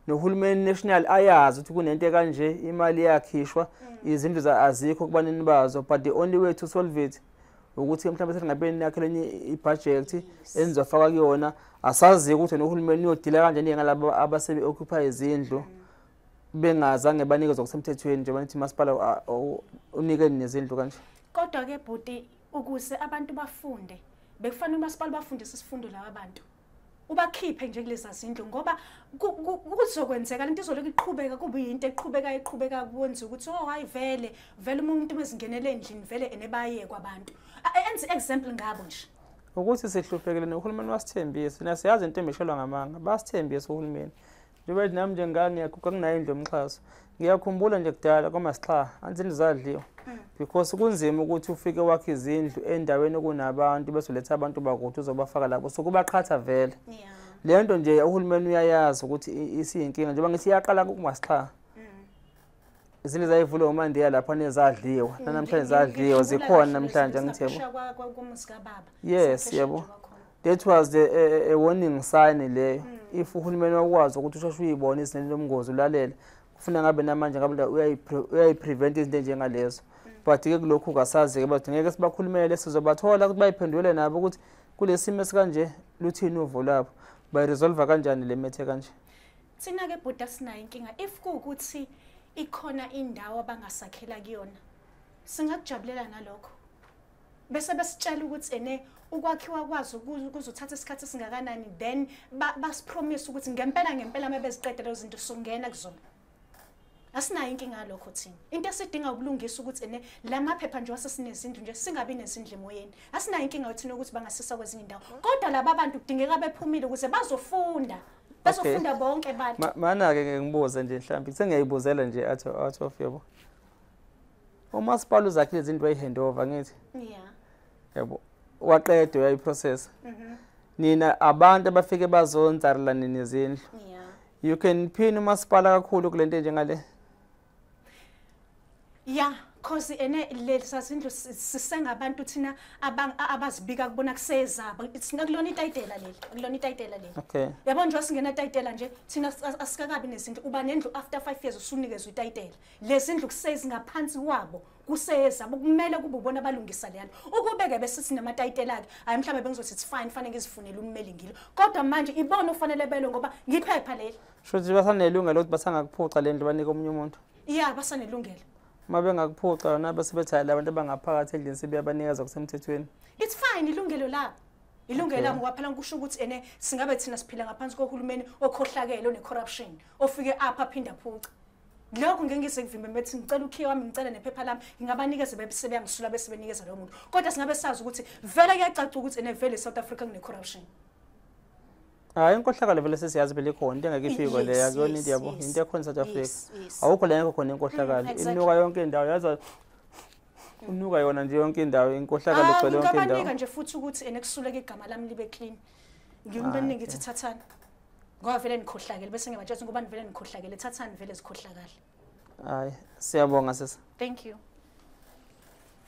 nohulumeni national ayazi ukuthi kunento kanje imali yakhishwa izindlu azikho kubanini bazo but the only way to solve it ukuthi mhlawumbe sengabeni yakheleni ibudget enizofaka kuyona asazi ukuthi nohulumeni uyodila kanjani ngalabo abasebe occupy izindlu bengazange banikezwe ngokusemthethweni njengoba nithi masipala unike nezindlu kanje. Kodwa ke bhuti ukuze abantu bafunde bekufanele umasipala bafundise isifundo laba bantu ubakhiphe nje kulezi zindlu ngoba kuzokwenzeka lento izoloku iqhubeka kube into eqhubeka kwenza ukuthi hayi vele umuntu bezingenele endlini vele enebaye kwabantu enze example ngabo nje ukuthi sehluphekile nohulumeni wasithembisa sina siyazi into emeshelwa ngamanga basithembisa uhulumeni njengoba nami njengangiyaguqa kunayo indlu yomxhaso ngiyakhumbula nje kudala kwamasixha anzindlu zadliwa because kunzima ukuthi ufike wakhe izindlu endaweni okunabantu bese uletha abantu bakuthi uzobafaka lapho sokubaqhatha vele. Lento nje uhulumeni uyayazi ukuthi isiyinkinga njengoba ngithi iyaqala kumasixha izindlu zayivulwa uMandiya lapha nezadliwa namhlanje zadliwa zikhona namhlanje ngithebo. Yes yabo. That was a warning sign leyo. If uhulumeni wakwazi ukuthi usheshe uyibone izinto lomngozi ulalela kufuna ngabe namanje ngabe uyayiprevent izinto njengalezo. But ke kulokhu kasazi ke bathi ngeke sibakhulumele sizobathola ukuthi bayiphendule nabo ukuthi kulesimo esikanje luthini uvo lapho bay resolve kanjani le methe kanje. Thina ke bhuda sinayo inkinga if kuukuthi ikhona indawo abangasakhela kuyona singakujabulela nalokho bese besitshela ukuthi ukwakhiwa kwazo kuzothatha isikhathi singakanani then basipromise ukuthi ngempela mabeziqede lezo zinto songena kuzona. Asinayo inkinga ngalokho thina. Into esidinga ukulungisa ukuthi lamaphepha nje wasesinezindlu nje singabi nezindlu emoyeni. Asinayo inkinga uthina ukuthi bangasisa kwezinye indawo. Kodwa laba abantu kudingeka bephumile ukuze bazofunda. Bazofunda bonke abantu. Mana ke ngibuze nje mhlambi sengiyayibuzela nje out of yabo. Umasipala uzakhile izindlu ayihandover ngithi. Yeah. Yabo. Waqedwe yayiprocess. Nina abantu abafike bazontsarelana nezindlu. Yeah. You can pin umasipala kakhulu kulento njengale. Yeah, cause lezi zindlu sisengabantu thina abazibika kubona kusezaba. It's nakulona itayitela leli. Akulona itayitela leli. Okay. Yabo nje wasingena itayitela nje thina asikakabi nezindlu uba nendlu after 5 years usunikezwe itayitela. Lezi zindlu kusezi ngaphansi kwabo kuseza kumele kube ubona balungisa leyana. Ukubeke bese sinamatayitela ake hayi mhlawumbe bengizothi it's fine fanele ngizifunele ummeli ngilo. Kodwa manje ibona ufanele belo ngoba ngiphepha leli. Shothi basanelungelo ukuthi basangakuphuca lendlu banika omunye umuntu. Yeah, basanelungelo. Mabe ngakuphuca na bese bethatha abantu abangaphakathi endlini sebeyabanikeza kusemthethweni. It's fine ilungelo la. Ilungelo la ngoba phela ngisho ukuthi singabe thina siphila ngaphansi kohulumeni okhohlakele one corruption ofike apha aphinda phuca. lokho ngeke ngisengivimbe bethi ngicela ukhiye wami ngicela nephepha lami ngingabanikeza bese beyangisula bese benikeza lo muntu kodwa singabe sazi ukuthi vele kuyacaca ukuthi vele South Africa kune corruption. Hayi inkohlakalo vele sesiyazi vele ikhona into engeke ifike le akuyona into yabo into ekhona South Africa awukho la ngeke khona inkohlakalo inuka yonke indawo yaza unuka yona nje yonke indawo inkohlakalo egcwele yonke indawo ngabanika nje futhi ukuthi enekusuleka igama lami libe clean ngimbeningi ngithi thathani ngoba vele nikhohlakele bese ngiyabatshela ngoba vele nikhohlakele thathani vele zikhohlakala. Hayi siyabonga sisi. Thank you.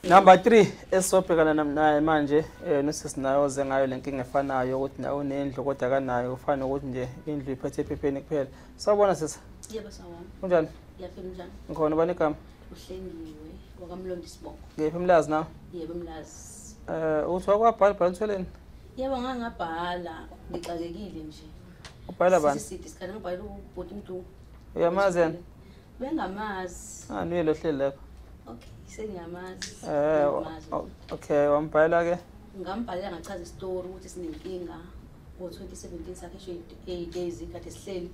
Number 3 esobhekana naye manje nosisi nayo oze ngayo lenkinga efanayo ukuthi nawe unendlu kodwa kanayo ufana ukuthi nje indlu iphethe ephepheni kuphela. Sawubona sisi. Yebo sawona. Kunjani? Yaphila njani? Ngikhona bani igama? Uhlengiwe wakamlondo isibongo. Ngephi emlazi nawe? Yebo emlazi. Uthi wakwabhala bhala Ntweleni? Yebo ngangabhala ngixakekile nje. Ubhala bani? Sithi sikhala ngibhala ubhoti umuntu. Uyamazi yena? Bengamazi. Niye lo hleli lapha. Okay, sengiyamazi. Okay, wambhala ke? Ngambhalela ngachaza istory ukuthi sinenkinga ngo-2017 sakhishwe 8 days kade sihleli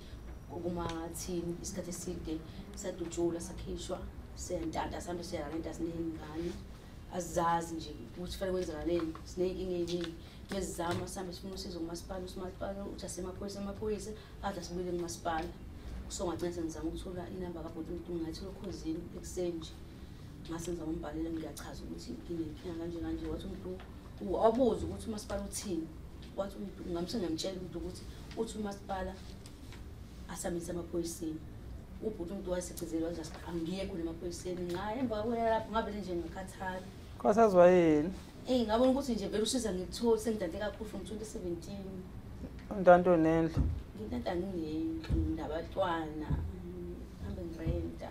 kuma-team isikhathi eside sadutshula sakhishwa sentanta sambe siyarenta siney'ngane azazi nje ukuthi fanele kwenzakaleni siney'nkinga ey'ningi ngezizama sambe sifuna usizo ngumasipala umasipala uthi amaphoyisa adla sibuyele kumasipala so ngagcina sengizama ukuthola inamba kabhoti umuntu ngayithola ekhosini ekuseni nje ngase ngizama umbhalela ngiyachaza ukuthi inenkinga kanje wathi umuntu abuza ukuthi umasipala uthini wathi umuntu ngiyamtshela umuntu ukuthi uthi umasipala asamisa amaphoyiseni ubhuti umuntu wasecizela wathi angiye khona emaphoyiseni ngaye emva kwela lapho ngavele nje ngakhathala kwasazwa yini ngabona ukuthi nje vele usiza ngithole sengidade kakhulu from 2017 untanto nendlu ngintanta nginendlu nabantwana hambe ngirenta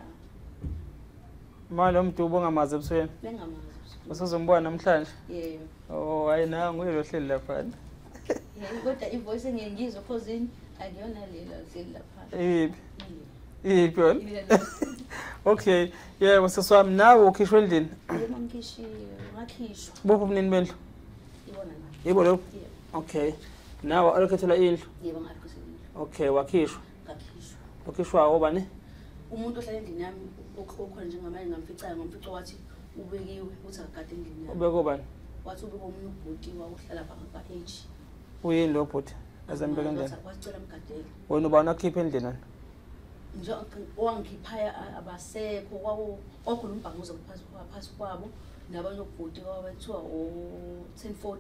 manje lo muntu ubongamazi ebusweni bengamazi usuzombona namhlanje yebo oh hayi na nguye lo hleli lapha yebo kodwa ivoice engiyengizwa phozini akuyona lela hleli lapha yiphi yona okay yebo seswami nawe ukhishwe endlini yebo ngikhishiwe ngakhishwa buphi ubunini bendlu ibona nami yebo lo okay nawe alokhethelwa indlu yebo ngakhishwa okay wakhishwa ngakhishwa ukhishwa obani umuntu ohlala endlini yami okhona njengamanje ngamfica wathi ubekiwe uthi akagade endlini yami ubeke obani wathi ubeke omunye ubhuti wakuhlala phakathi kwa-age uyini lo bhuti azambeka endlini wasicela mgadele wena ubani akhipha endlini wena nje owangiphiphaya abasekho kwakhona umbhanguzo phasi kwabo nabanye ubhuti kwabethiwa o-1040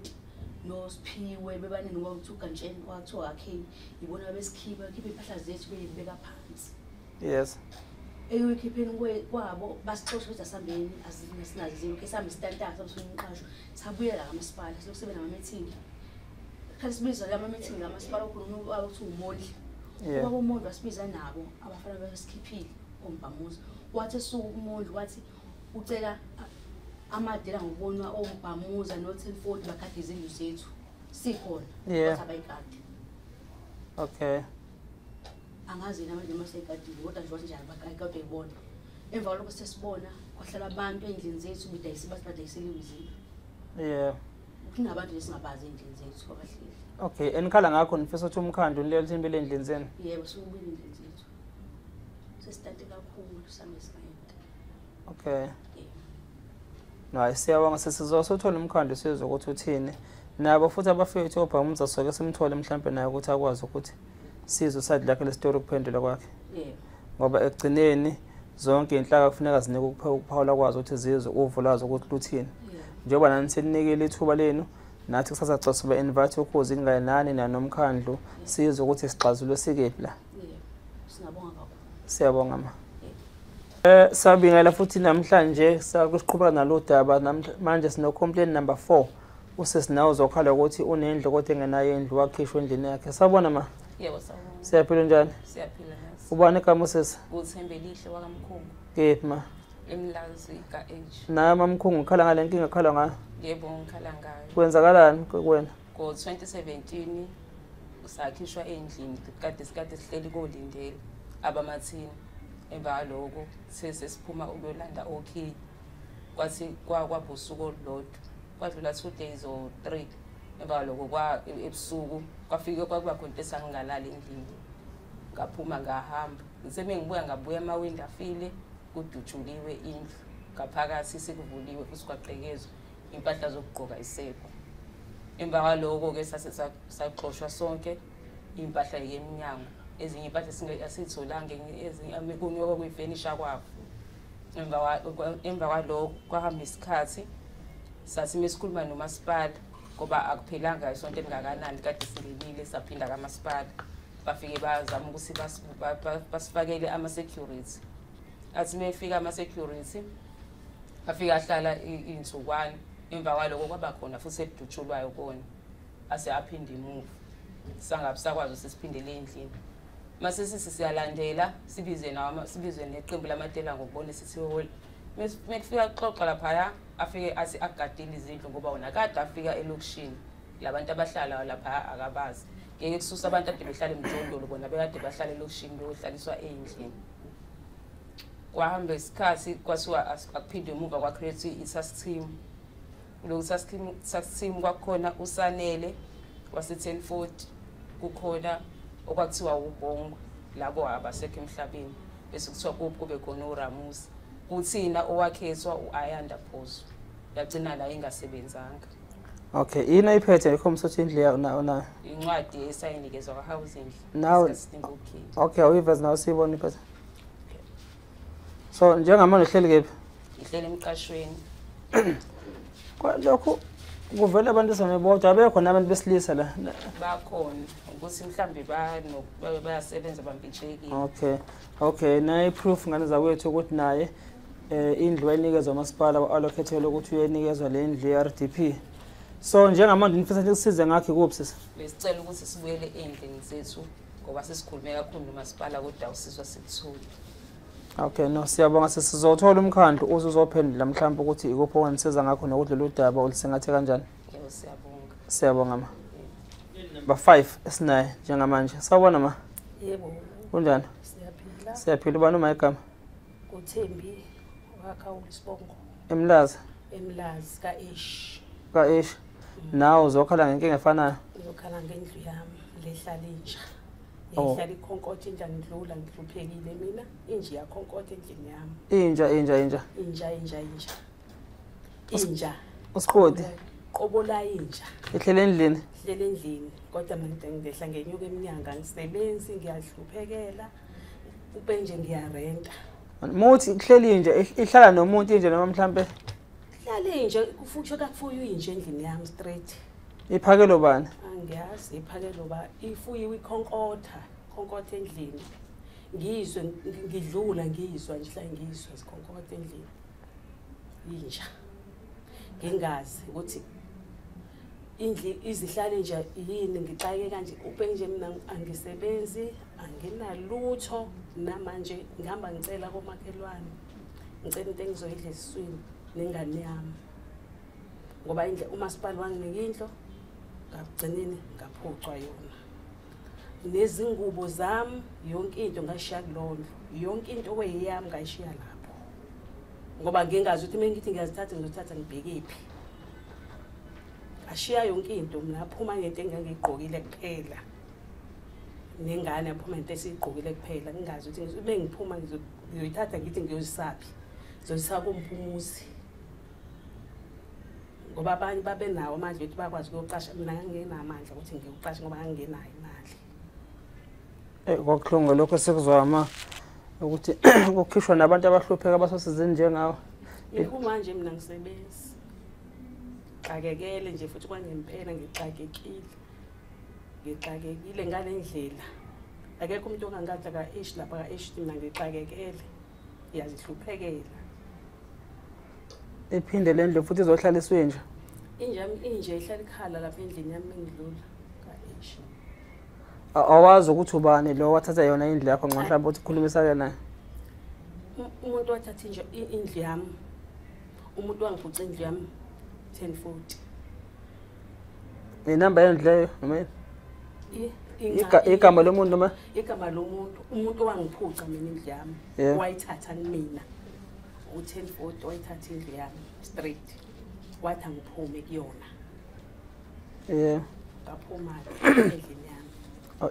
noSiphiwe bebaningi kwakuthi uGantsheni kwathiwa akhe ibona besikhipha impahla zethu beyibeka phansi yes eyikhipheni kwabo basixoxa ukuthi asambeni asinaziwe ke sambe standard samsuniqasho sabuyela kaMasipala sokusebenza ama-meeting khali sibiza la ma-meeting kaMasipala okhona uthi umondli ubaba uMondli wasibiza nabo abafana besikhiphile ombhamuza wathi esuku uMondli wathi ucela amadela ngokubona ombhamuza no-1040 bakade izindlu zethu sikhona wathi abayikade okay angazi yena manje maseyikadile kodwa nje wathi njani bakade ibona emva kwalokho sesibona kwahlala abantu endlini zethu badayisela izindlu kunabantu lesingabazi endlini zethu abahleli okay enikhala ngakho nifisa ukuthi umkhandlo nilele thini endlini zenu yebo sikubili endlini zethu sesitante kakhulu sambe sirenta okay no siyabonga sesizosuthola umkhandlo sizwe ukuthi uthini nabo futhi abafethu obhamuza soke simthole mhlambe naye ukuthi akwazi ukuthi sizwe side lakhe le story kuphendula kwakhe yebo ngoba ekugcineni zonke inhlaka kufuneka zinike ukuphawula kwazo ukuthi zizwe uvo lazo ukuthi luthini njengoba nani seninikele ithuba lenu nathi kusasa xasuba invite ukhozi ingayenani nanomkhandlu sizwe ukuthi sixazulwe sikephi la singabonga kakhulu siyabonga ma sabingela futhi namhlanje sakusiqhubeka nalodaba manje sino complaint number 4 usesinawo uzokhala ukuthi unendlu kodwa engenayo indlu wakhishwa endlini yakhe sabona ma yebo sawona siyaphila njani siyaphila nasi ubani igama usesi uThembelihle wakamkhungu kephi ma emlazi ka-age naye mamkhungu ukhala ngale nkinga ekhala ngayo yebo ngikhala ngayo kwenzakalani kuwena ngo-2017 sakhishwa endlini kade sihleli kolindele abamathini emva kwaloko sesiphuma ukuyolanda okay kwathi kwabusuku olulodwa kwadlula 2 days or 3 emva kwaloko ebusuku kwafike kwakuba khona into esangingalali endlini ngaphuma ngahamba ngise mengibuya ngabuya amawindi afile kudutshuliwe indlu ngaphakathi sikuvuliwe kusikwaqekezwe impahla zokugqoka isekho emva kwaloko ke saxoshwa sonke impahla yeminyango ezinye impahla asitholanga ezinye amikunyo okuyifurniture kwabo emva kwaloko kwahamba isikhathi sathi mesikhuluma nomasipala ngoba akuphelanga isonto elingakanani kade singelile saphinda kamasipala bafike bazama ukuthi basifakele ama-security athi mefika ama-security afika ahlala insukwana emva kwaloko kwaba khona futhi edutshulwayo kona ase aphinda imove sangabe sakwazi ukuthi siphindele endlini mase siyalandela sibizwe neqembu lamatela ngokubona sithi hol mekufika xoxa lapha afike athi agadile izindlu ngoba wona kade afika elokishini labantu abahlala lapha akabazi ngeke kususa abantu ade behlala emjondolo bona bekade bahlala elokishini beyohlaliswa endlini kwahamba isikhathi kwasiwa akuphinde emuva kwa create i-task team lo task team kwakhona usanele wase 1040 kukhona okwakuthiwa ubongo labo abasekho emhlabeni bese kuthiwa kube khona uRamusi kuthina owakhethwa uAyanda Phoso yagcina la ingasebenzanga. Okay, yini ayiphethe ikhomsothi indlu na incwadi esayinikezwa kwa housing now. Okay, awiveze nawe sibona iphethe. So njengamanje uhleli kephi? Ihleli emqashweni. Kwalokho kuvela abantu samebodwa abekho nabantu besilisa la. Bakhona ukuthi mhlambe bayasebenza bambitshekile. Okay, nayi proof ngane zakwethu ukuthi naye indlu ayinikezwa umasipala allocate ukuthi uyenikezwa le ndlu ye-RDP. So njengamanje nifisa ukusiza ngakhe kuphi sisi? Besicela ukuthi sibuyele endlini zethu ngoba sesikhulume kakhulu nomasipala kodwa usizwa sikuthula. Okay, no siyabonga sisizothola umkhandlu uzozophendula mhlawumbe ukuthi ikuphi onisiza ngakho nokuthi lolu daba olisingathe kanjani. Yebo siyabonga. Siyabonga ma. Ba 5 esinaye njengamanje. Sawubona ma. Yebo. Kunjani? Siyaphila. Siyaphila ubani uma igama? uThembi wakhawula isibongo. Emlazi. Emlazi kaIsh. Ka-Ish. Nawe uzokhala ngenkinga efanayo? Ngizokhala ngendlu yami lehlala inja. Ihlala ikhonkotha inja ngidlula ngihluphekile mina inja yakhonkotha endlini yami. Inja. Usiqodi. Qobola inja. Ihlele endlini. Ihlele endlini kodwa mina ngidehla ngenyuka eminyanga ngisebenzi ngiyahluphekela ube nje ngiyarenta. Muthi ihleli inja ihlala nomuntu inje noma mhlambe ihlala inja kufuthi kafuyo inja endlini yami straight. Iphakelo bani? Angiyazi iphakelo ba ifuyiwe ikhonkotha endlini. Ngizwe ngidlula ngizwa nje la ngizwa ikhonkotha endlini. Inja. Ngingazi ukuthi indli izihlale nje yini ngixake kanje ube nje mina angisebenzi anginalutho namanje ngihamba ngicela komakhelwane ngicela into engizoyidla esiswini nengane yami ngoba indle umasipala wanginika indlo ngagcineni ngaphucwa yona nezingubo zami yonke into ngashiya kulondlo yonke into okweyami ngayishiya lapho ngoba ngingazi ukuthi mina ngithi ngiyazithatha ngizothatha ngibhekephi ashiya yonke into mina aphuma ngento engangigqokile kuphela nengane aphuma into esiyigqokile kuphela ngingazi ukuthi bengiphuma ngizoyithatha ngithi ngiyosaphi ngizosisa kumphumuzi ngoba abanye babenawo amandla ukuthi bakwazi ukuyoqasha mina ngangenamandla ukuthi ngiyoqasha ngoba ngangenayo imali. Kwakuhlungu lokho sekuzwama ukuthi ukukhishwa nabantu abahlupheka abasosizini njengawe. Manje mina ngisebenzi xakekele nje futhi kwangempela ngixakekile ngale ndlela akekho umuntu ongangadla kaIsh lapha kaIsh mina ngixakekele iyazihluphekela. Iphinde le ndlu futhi izohlaliswe nje. Inja ihlala ikhala lapha endlini yami ngidlula kaIsh. Awazi ukuthi ubani lo wathatha yona indlu yakho mhlawumbe uthi khulumisana naye. Umuntu wathatha indlu yami. Umuntu wangiphuca indlu yami 1040. Inamba yendlu leyo noma igama lomuntu noma igama lomuntu umuntu wangiphuca mina indlu yami wayithatha mina u1040 wayithatha indlu yami straight wathi angiphume kuyona. Ngaphuma endlini yami.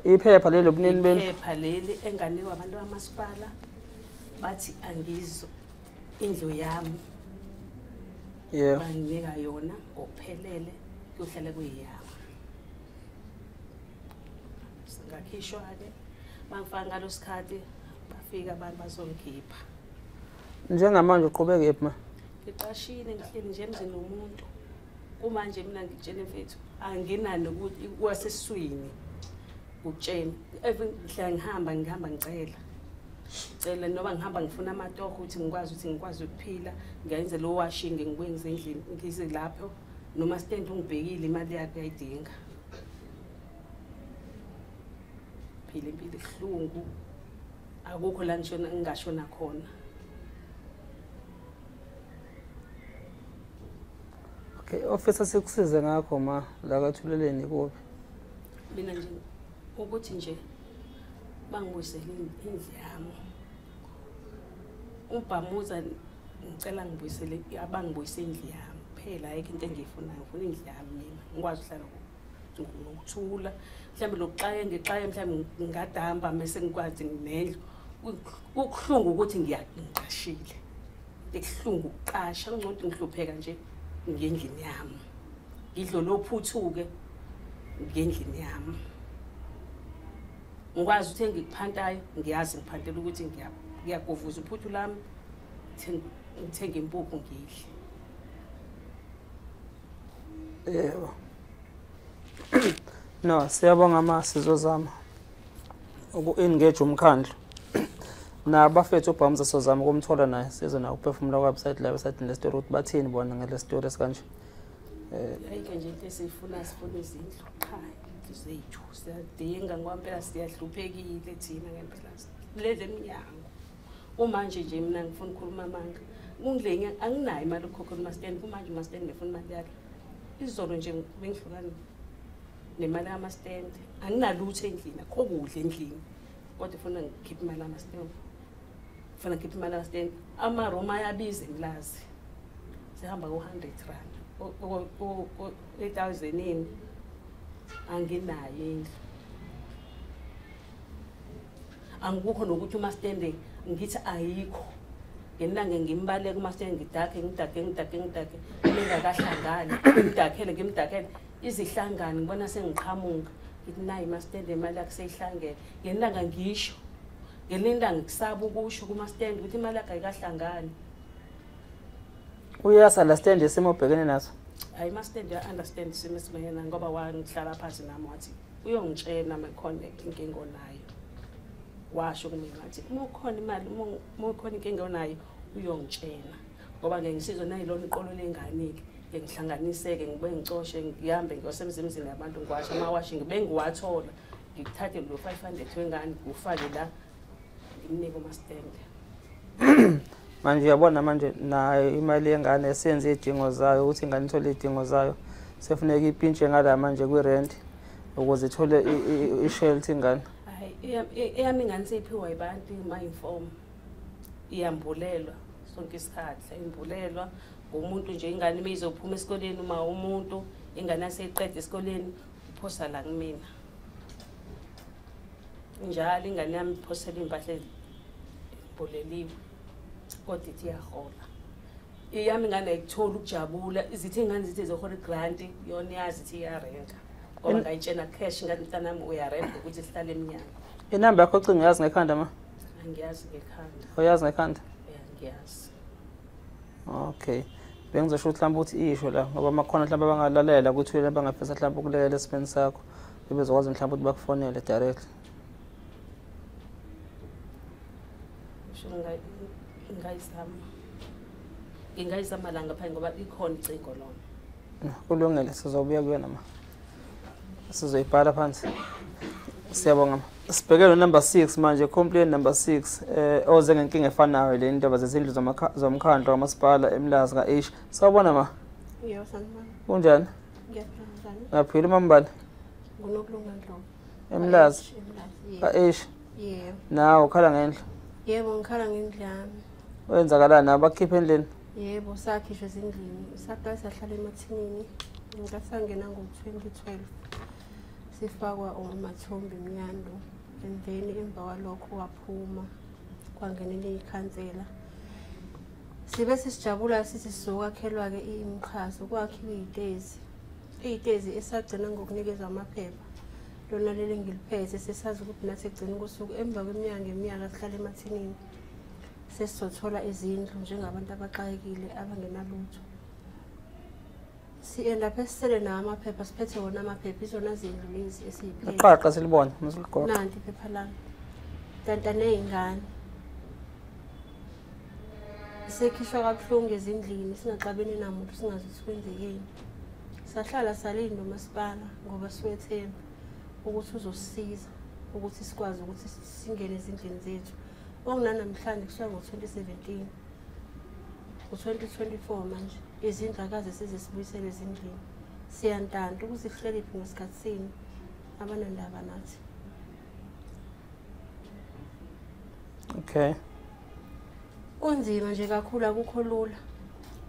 Iphepha leli lobunini bendlu. Iphepha leli enganikwa abantu bamasipala bathi angizo indlu yami. Yeah. Banginika yona ngokuphelele kuhlale kuyiyami. Singakhishwa-ke bangifaka ngalosikhathi bafika abantu bazongikhipha. Njengamanje uqhubeke yephi ma? Ngiqashile ngihleli nje emzini womuntu. Kumanje mina ngitshele mfethu anginani ukuthi kwasesiswini ukutshela mhla ngihamba ngicela. Cela noma ngihamba ngifuna amatoho ukuthi ngikwazi ukuphila ngiyenze lo washing ngibuye ngizendlini ngize lapho noma stand ungibhekile imali yakhe ayidinga. Phila impilo ehlungu akukho la ngingashona khona. Okay, officer sikusize ngakho ma la kathuleleni kuphi? Mina nje ukuthi nje bangibuyisele indlu yami. Ubhamuza ngicela ngibuyisele abangibuyisele indlu yami. Phela ayikho into engiyifunayo, ngifuna indlu yami mina. Ngikwazi ukuhlala ngokuthula. Mhlambe lokuxaye ngixaye mhlambe ngadamba mase ngikwazi nginendlu. Ukuhlungu ukuthi ngiqashile. Ekuhlungu uqasha ngcono ngihlupheka nje ngendlini yami. Ngidlo lophuthuke ngendlini yami. Ngikwazi ukuthi ngikuphantayo ngiyazi ngiphantela ukuthi ngiyagovuza uphuthu lami ngithenga impuphu ngidle. Yebo. No, siyabonga ma sizozama uku-engage umkhandlu. Nabafethu uBhamuza sizozama ukumthola naye size na ukuphefumula kwabsite la website le story ukuthi bathini bona ngale story esikanje. Ayike nje into esifuna izindlu qha zethu siyadinga ngompela siyahluphekile thina ngempela lezi eminyango. Umanje nje mina ngifuna ukukhuluma amanga. Kungilenge anginayo imali ukukhokha umastand kumanje umastand ngifuna imali yakhe. Izolo nje bengihlukana nemali yamastand. Anginalutho endlini akho kudla endlini. Kodwa ufuna ngikhiphe imali yamastand. Ufuna ngikhiphe imali yamastand. Amaroma ayabiza emlazi. Sihamba ku100 rand. 8,000 ini anginayo indlu. Angikho nokuthi umastand ngithi ayikho. Ngenange ngimbaleke umastand ngidake ngingakahlangani ngimdakhele izihlangani ngibona sengiqhamuka ngithi nayi mastand imali yakhe seyihlangene. Ngenanga ngisho ngelinda ngikusaba ukusho kumastand ukuthi imali yakhe ayikahlangani. Uyasa la stand esimobhekene naso. I must understand simesibuyena ngoba wangihlala phansi nami wathi uyongitshela mekhona inkinga onayo. Washo kumina wathi mukhona imali mukhona inkinga onayo uyongitshela ngoba ngeke ngisizwe nayilona iqolo lenganike ngihlanganiseke ngibe ngicoshe ngihambe ngosemzimzini yabantu ngiwasha amawashi ngibe ngiwathola ngikuthathe lo 500 wengane ufake la ngimnike umastand. Manje uyabona manje nayo imali yengane esenze idingo zayo ukuthi ingane ithole idingo zayo sefuneka ipintshe ngala manje kwi-rent ukuze ithole i-shelter ingane. Hayi eyami ingane seyiphiwa abantu ima-inform iyambulelwa sonke isikhathi imbulelwa ngomuntu nje ingane imeyizophuma esikoleni uma umuntu ingane aseyiqeda esikoleni uphosa la kumina. Njalo ingane yami iphosela impahla ezibuleliwe. Kodwa ithi yahola. Iyami ingane ayithola ukujabula izithi ingane zithi zohola igrant yona yazi ithi iyarenka. Ngoba ngayitshena cash ngathi mntanami uyarenka ukuthi sihlale eminyango. Inamba yakho ocingo yazi ngekhanda ma? Angiyazi ngekhanda. Uyazi ngekhanda? Ngiyazi. Okay. Bengizosho mhlawumbe ukuthi isho la ngoba makhona mhlawumbe abangalalela ukuthi wena bangafisa mhlawumbe ukulekelela esimeni sakho. Bezokwazi mhlawumbe ukuthi bakufonele direct. Ngingayizama la ngaphandle ngoba ikhona icingo lona. Kulungile sizobuya kuyona ma. Sizoyibhala phansi. Siyabonga. Sibhekele number 6 manje complaint number 6 oze ngenkinga efanayo le indaba zezindlu zomkhandlu waMasipala eMlazi kaH. Sawubona ma? Yebo sanibona. Kunjani? Ngiyaphila. Ngaphila mambala. Ngunokulunga ndlovu. eMlazi kaH. Yebo. Nawe ukhala ngendlu. Yebo ngikhala ngendlu yami. Wenzakalani abakhipha endlini? Yebo sakhishwa ezindlini. Saqala sahlala emathinini. Ngasangena ngo-2012. sifakwa umathombe emnyando and then emva kwalokho waphuma kwangenela ikhansela. Sibe sisijabula sithi sizokakhelwa-ke imikhaso kwakhiwe iy'tezi esagcina ngokunikeza amaphepha. Lona leli ngiliphethe sesazi ukuthi nathi ekugcina kosuku emva kweminyaka sihlala emathinini sesizothola izindlu njengabantu abaxakekile abangenalutho. Si-end up esisele nawo amaphepha siphethe wona amaphepha izona zindlu lezi esiyiphethe. Iqaqa silibona masiligqoqa. Nanti iphepha lami. Tantane ey'ngane. Sekhishwa kabuhlungu ezindlini singaxabene namuntu singazi ukuthi kwenzekeni. Sahlala salinda umasipala ngoba siwethemba ukuthi uzosisiza ukuthi sikwazi ukuthi singene ezindlini zethu. Okunanamhlanje kushiya ngo-2017 u-2024 manje izindlu akaze size sibuyisele ezindlini. Siyantanta ukuthi sihleliphi ngesikhathi sini abanandaba nathi. Okay. Kunzima nje kakhulu akukho lula.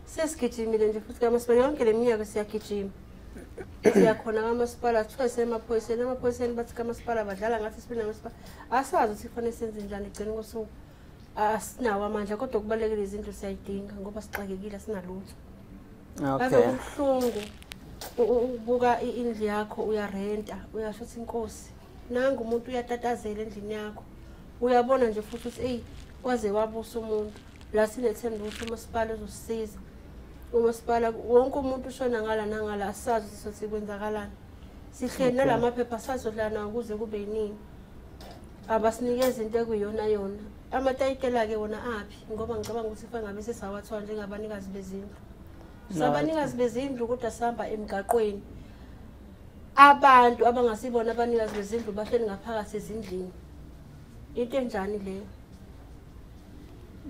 Sesigijimile nje futhi kamasipala yonke leminyaka siyagijima. Siyakhona kamasipala kuthiwa emaphoyiseni bathi kamasipala badlala ngathi sibina kamasipala. Asazi ukuthi kufanele senze njani egcina kosuku. Asinawo amandla kodwa kubalekile izindlu siyayidinga ngoba sixakekile sinalutho. Okay. Kubuhlungu ubuka indlu yakho uyarenta uyasho ukuthi inkosi nangu umuntu uyatatazela endlini yakho. Uyabona nje futhi ukuthi kwaze wabusa umuntu la sinethemba ukuthi umasipala uzosisiza. Umasipala wonke umuntu ushona ngala nangala asazi ukuthi kwenzakalani. Sihleli nalamaphepha sazodlana ukuze kube yiningi. Abasinikeza into ekuyona yona. Amatayitela ke wona aphi ngoba ngicabanga ukuthi fanele ngabe sesawathola njengabanikazi bezindlu. Sabanikazi bezindlu kodwa sihamba emgaqweni. Abantu abangasibona abanikazi bezindlu bahleli ngaphakathi ezindlini. Into enjani leyo?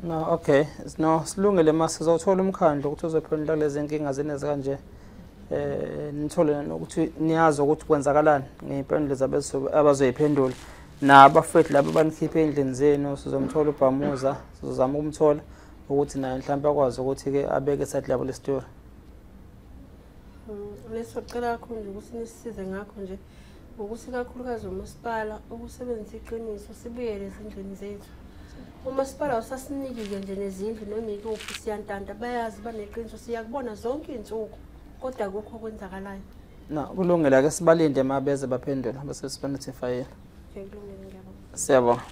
No, okay. No, silungile mase sizothola umkhandlo ukuthi uzophendula lezi inkinga zeneze kanje. Nithole nokuthi niyazi ukuthi kwenzakalani ngezimpendulo abazoyiphendula. Nabafethu laba banikhiphe endlini zenu sizomthola uBhamuza sizozama ukumthola ukuthi naye mhlawumbe akwazi ukuthi ke abeke side level story. Lesocela kakhulu nje ukuthi nisisize ngakho nje ukuthi kakhulukazi umasipala ukusebenzisa iqiniso sibuyele ezindlini zethu. Umasipala usasinikile nje nezindlu noma ikuphi siyantanta bayazi baneqiniso siyakubona zonke izinsuku kodwa akukho kwenzakalayo. Na kulungile ke sibalinde mabeze baphendula bese sibanotify. Kulungile ngiyabonga. Siyabonga.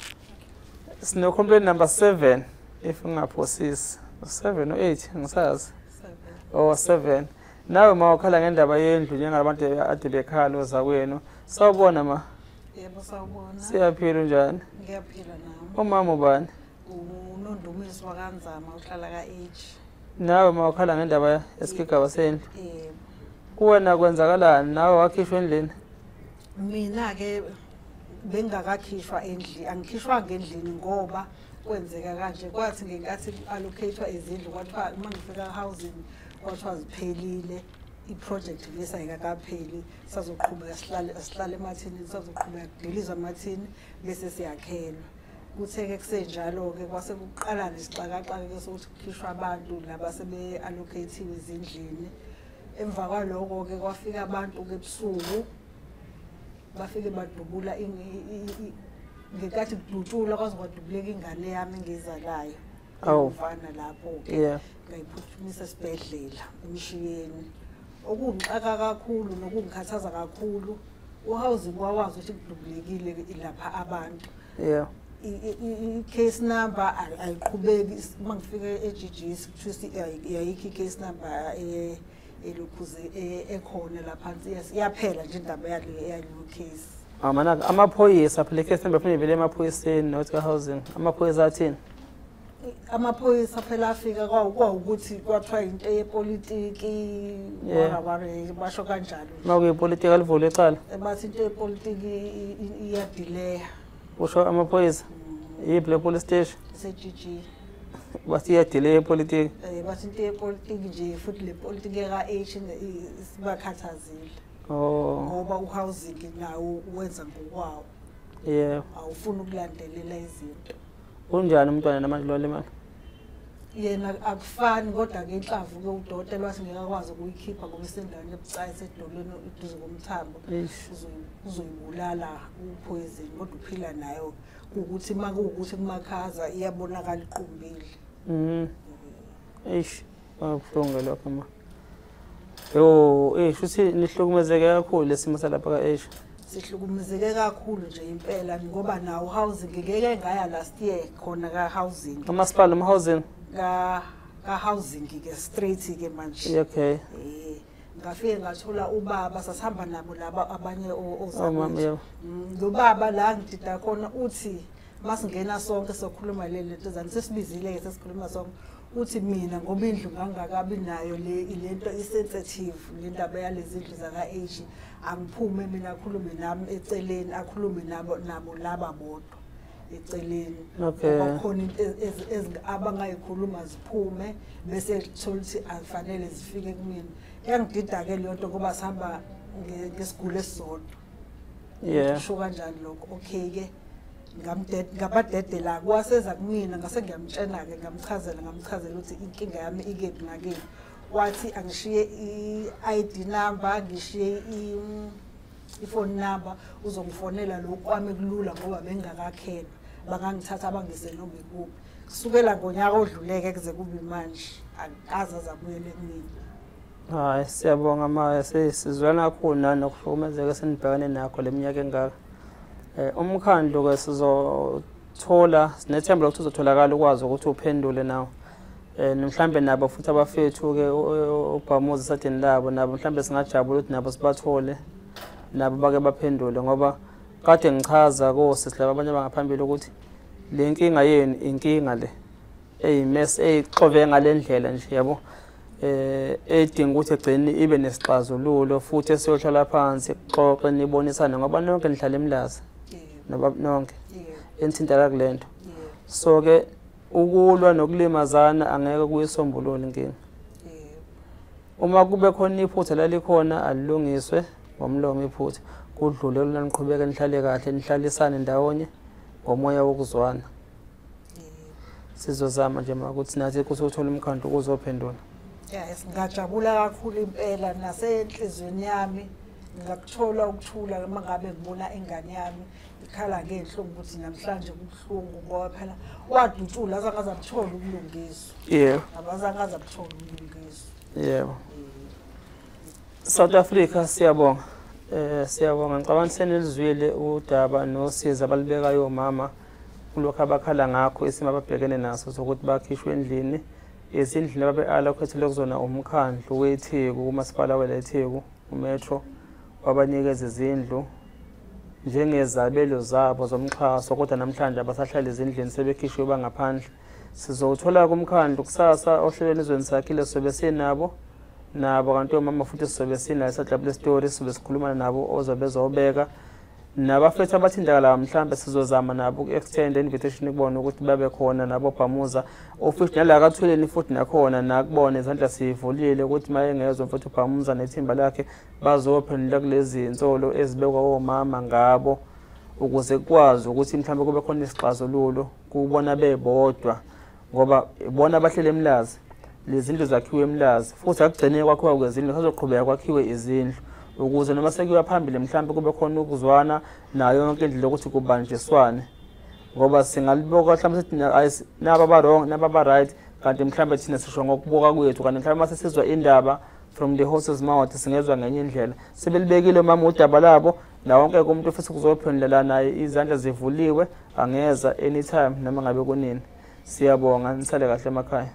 Sino complaint number 7 if ungaphosisi 7 or 8 ngisazi. 7. Oh 7. Nawe mawukhala ngendaba yendlu njengabantu ade bekhala ozakwenu. Sawubona ma. Yebo sawubona. Siyaphila njani? Ngiyaphila nami. Umama ubani? Unondumisi wakanzama uhlala ka-H. Nawe mawukhala ngendaba esigigaba sendlu. Yebo. Kuwena kwenzakalani nawe wakhishwa endlini? Mina ke bengakakhishwa endlini, angikhishwa ngendlini ngoba kwenzeka kanje kwathi ngenkathi allocatewa izindlu kwathiwa uma ngifika housing kwathiwa ziphelile iproject lesa ayikakapheli sazoqhubeka sihlale emathini sazoqhubeka kudilizwa emathini bese siyakhelwa. Kutheke kusenjalo ke kwase kuqala nesixakaxaka sokuthi kukhishwa abantu laba sebe allocatewe izindlini. Emva kwaloko ke kwafika abantu ke ebusuku bafike badubula ngekathi kudutshula kwaze kwadubuleka ingane yami engizalayo. Ufana lapho ke ngayiphuthumisa esibhedlela emshiyeni. Okungixaka kakhulu nokungikhathaza kakhulu uhousing wawazi ukuthi kudubulekile lapha abantu. I-case number ayiqhubeki mangifike eGGS kuthi yayikho i-case number elokhuze ekhona lapha iyaphela nje indaba yaleyo case. Amana amaphoyisa phela case number phela vele emaphoyiseni not ka housing amaphoyisa athini? Amaphoyisa phela afika kwawukuthi kwathiwa into yepolitiki basho kanjalo. Makuyipolitiki alivule ecala. Bathi into yepolitiki iyadelay. Usho amaphoyisa yiphi le police station? SeGG. Bathi iyadelay epolitiki. Bathi into yepolitiki nje futhi le politiki ka-H sibakhathazile. Ngoba uhousing nawo wenza ngokwawo. Yeah. Awufuni ukulandelela izinto. Unjani umntwana namanje lo lemali? yena akufani kodwa ke inhlavu ke udokotela wathi ngeke akwazi ukuyikhipha ngoba isendaweni ebucayi sedolweni eduze komthambo uzoyibulala upoison kodwa uphila nayo ukuthi makuwukuthi kumakhaza iyabonakala iqumbile. Akuhlungu lokho ma. Yo, shuthi nihlukumezeke kakhulu lesimo salapha ka-Asia. Sihlukumezeke kakhulu nje impela ngoba nawo housing ngeke ngaya last year khona ka housing. Masipala housing. Ka housing ke straight ke manje. Okay. Ngafike ngathola ubaba sasihamba nabo laba abanye mama. Lo baba la ngidida khona uthi masingena sonke sokhuluma lento zani sesibizile ke sesikhuluma sonke uthi mina ngoba indlu ngangakabi nayo lento isensitive lendaba yalezi indlu zaka Asia angiphume mina akhulume nami eceleni akhulume nabo laba bodwa eceleni. Kukhona into abangayikhuluma ziphume bese thola ukuthi afanele zifike kumina. Yangidida ke leyo nto ngoba sihamba ngesigule esisodwa. Kusho kanjani lokho? Okay ke ngabadede la kwaseza kumina ngase ngiyamtshena ke ngamchazela ukuthi inkinga yami ikephi ngakephi. Wathi angishiye i-ID number ngishiye i-phone number uzongifonela lokwami kulula ngoba bengingakakhela bangangithatha abangise noma ikuphi. Kusukela ngonyaka odluleke kuze kube manje akaza zabuyele kumina. Hayi siyabonga ma sesizwana kakhulu nanokuhlukumezeka senibhekane nakho leminyaka engaka. Umkhandlu ke sizothola sinethemba lokuthi uzotholakala ukwazi ukuthi uphendule nawo. Mhlambe nabo futhi abafethu ke ubhamuza sadini labo nabo mhlambe singajabula ukuthi nabo sibathole nabo bake baphendule ngoba kade ngichaza kosisi abanye abangaphambili ukuthi le nkinga yenu inkinga le mess exove ngalendlela nje yabo edinga ukuthi egcine ibe nesixazululo futhi esiyohlala phansi xoxe nibonisane ngoba nonke nihlala emlazi nonke enithintana kulento. So ke ukulwa nokulimazana angeke kuyisombulule inkinga. Uma kube khona iphutha lalikhona alilungiswe ngomlomo iphutha kudlule laniqhubeka nihlale kahle nihlalisane ndawonye ngomoya wokuzwana. Sizozama nje ukuthi nathi kusuthola umkhandlu ukuzophendula. Ngajabula kakhulu impela nasenhlizweni yami ngakuthola ukuthula mangabe ngibona ingane yami ikhala ngenhlungu ukuthi namhlanje kubuhlungu ngoba phela wadutshula azangaza kuthola ukulungiswa. Abazangaza kuthola ukulungiswa. South Africa siyabonga. Siyabonga ngicabanga senelizwile udaba nosiza abalibekayo mama kulokho abakhala ngakho isimo ababhekene naso sokuthi bakhishwe endlini. Ezindlini ababe-allocated kuzona umkhandlu weTheku uMasipala weleTheku uMetro wabanikeza izindlu njengezabelo zabo zomxhaso kodwa namhlanje abasahlala ezindlini sebekhishwe bangaphandle. Sizothola kumkhandlu kusasa ohlelweni ezweni sakhile sobe sinabo kanti omama futhi sizobe sinayo sadlabule story sizobe sikhuluma nabo ozobezobeka nabafethu abathindakala mhlambe sizozama nabo ku-extend invitation kubona ukuthi babe khona nabo bhamuza office nala kathuleni futhi nakhona nakubona izandla sivulile ukuthi maye ngezwe mfuthu bhamuza nethimba lakhe bazophendula kulezi insolo ezibekwa omama ngabo ukuze kwazi ukuthi mhlambe kube khona isixazululo kubona bebodwa ngoba ibona abahlele emlazi lezindlu zakhiwe emlazi futhi akugcine kwakhiwa kwezindlu sazoqhubeka kwakhiwe izindlu ukuze noma sekuyiwa phambili mhlambe kube khona ukuzwana nayo yonke indlela ukuthi kubanjiswane ngoba singaliboka mhlambe sithi naba ba wrong naba ba right kanti mhlambe thina sisho ngokubuka kwethu kanti mhlambe mase sizwa indaba from the horse's mouth singezwa ngenye indlela sebelibekile mama udaba labo na wonke umuntu futhi kuzophendula naye izandla zivuliwe angeza anytime noma ngabe kunini. Siyabonga nisale kahle emakhaya.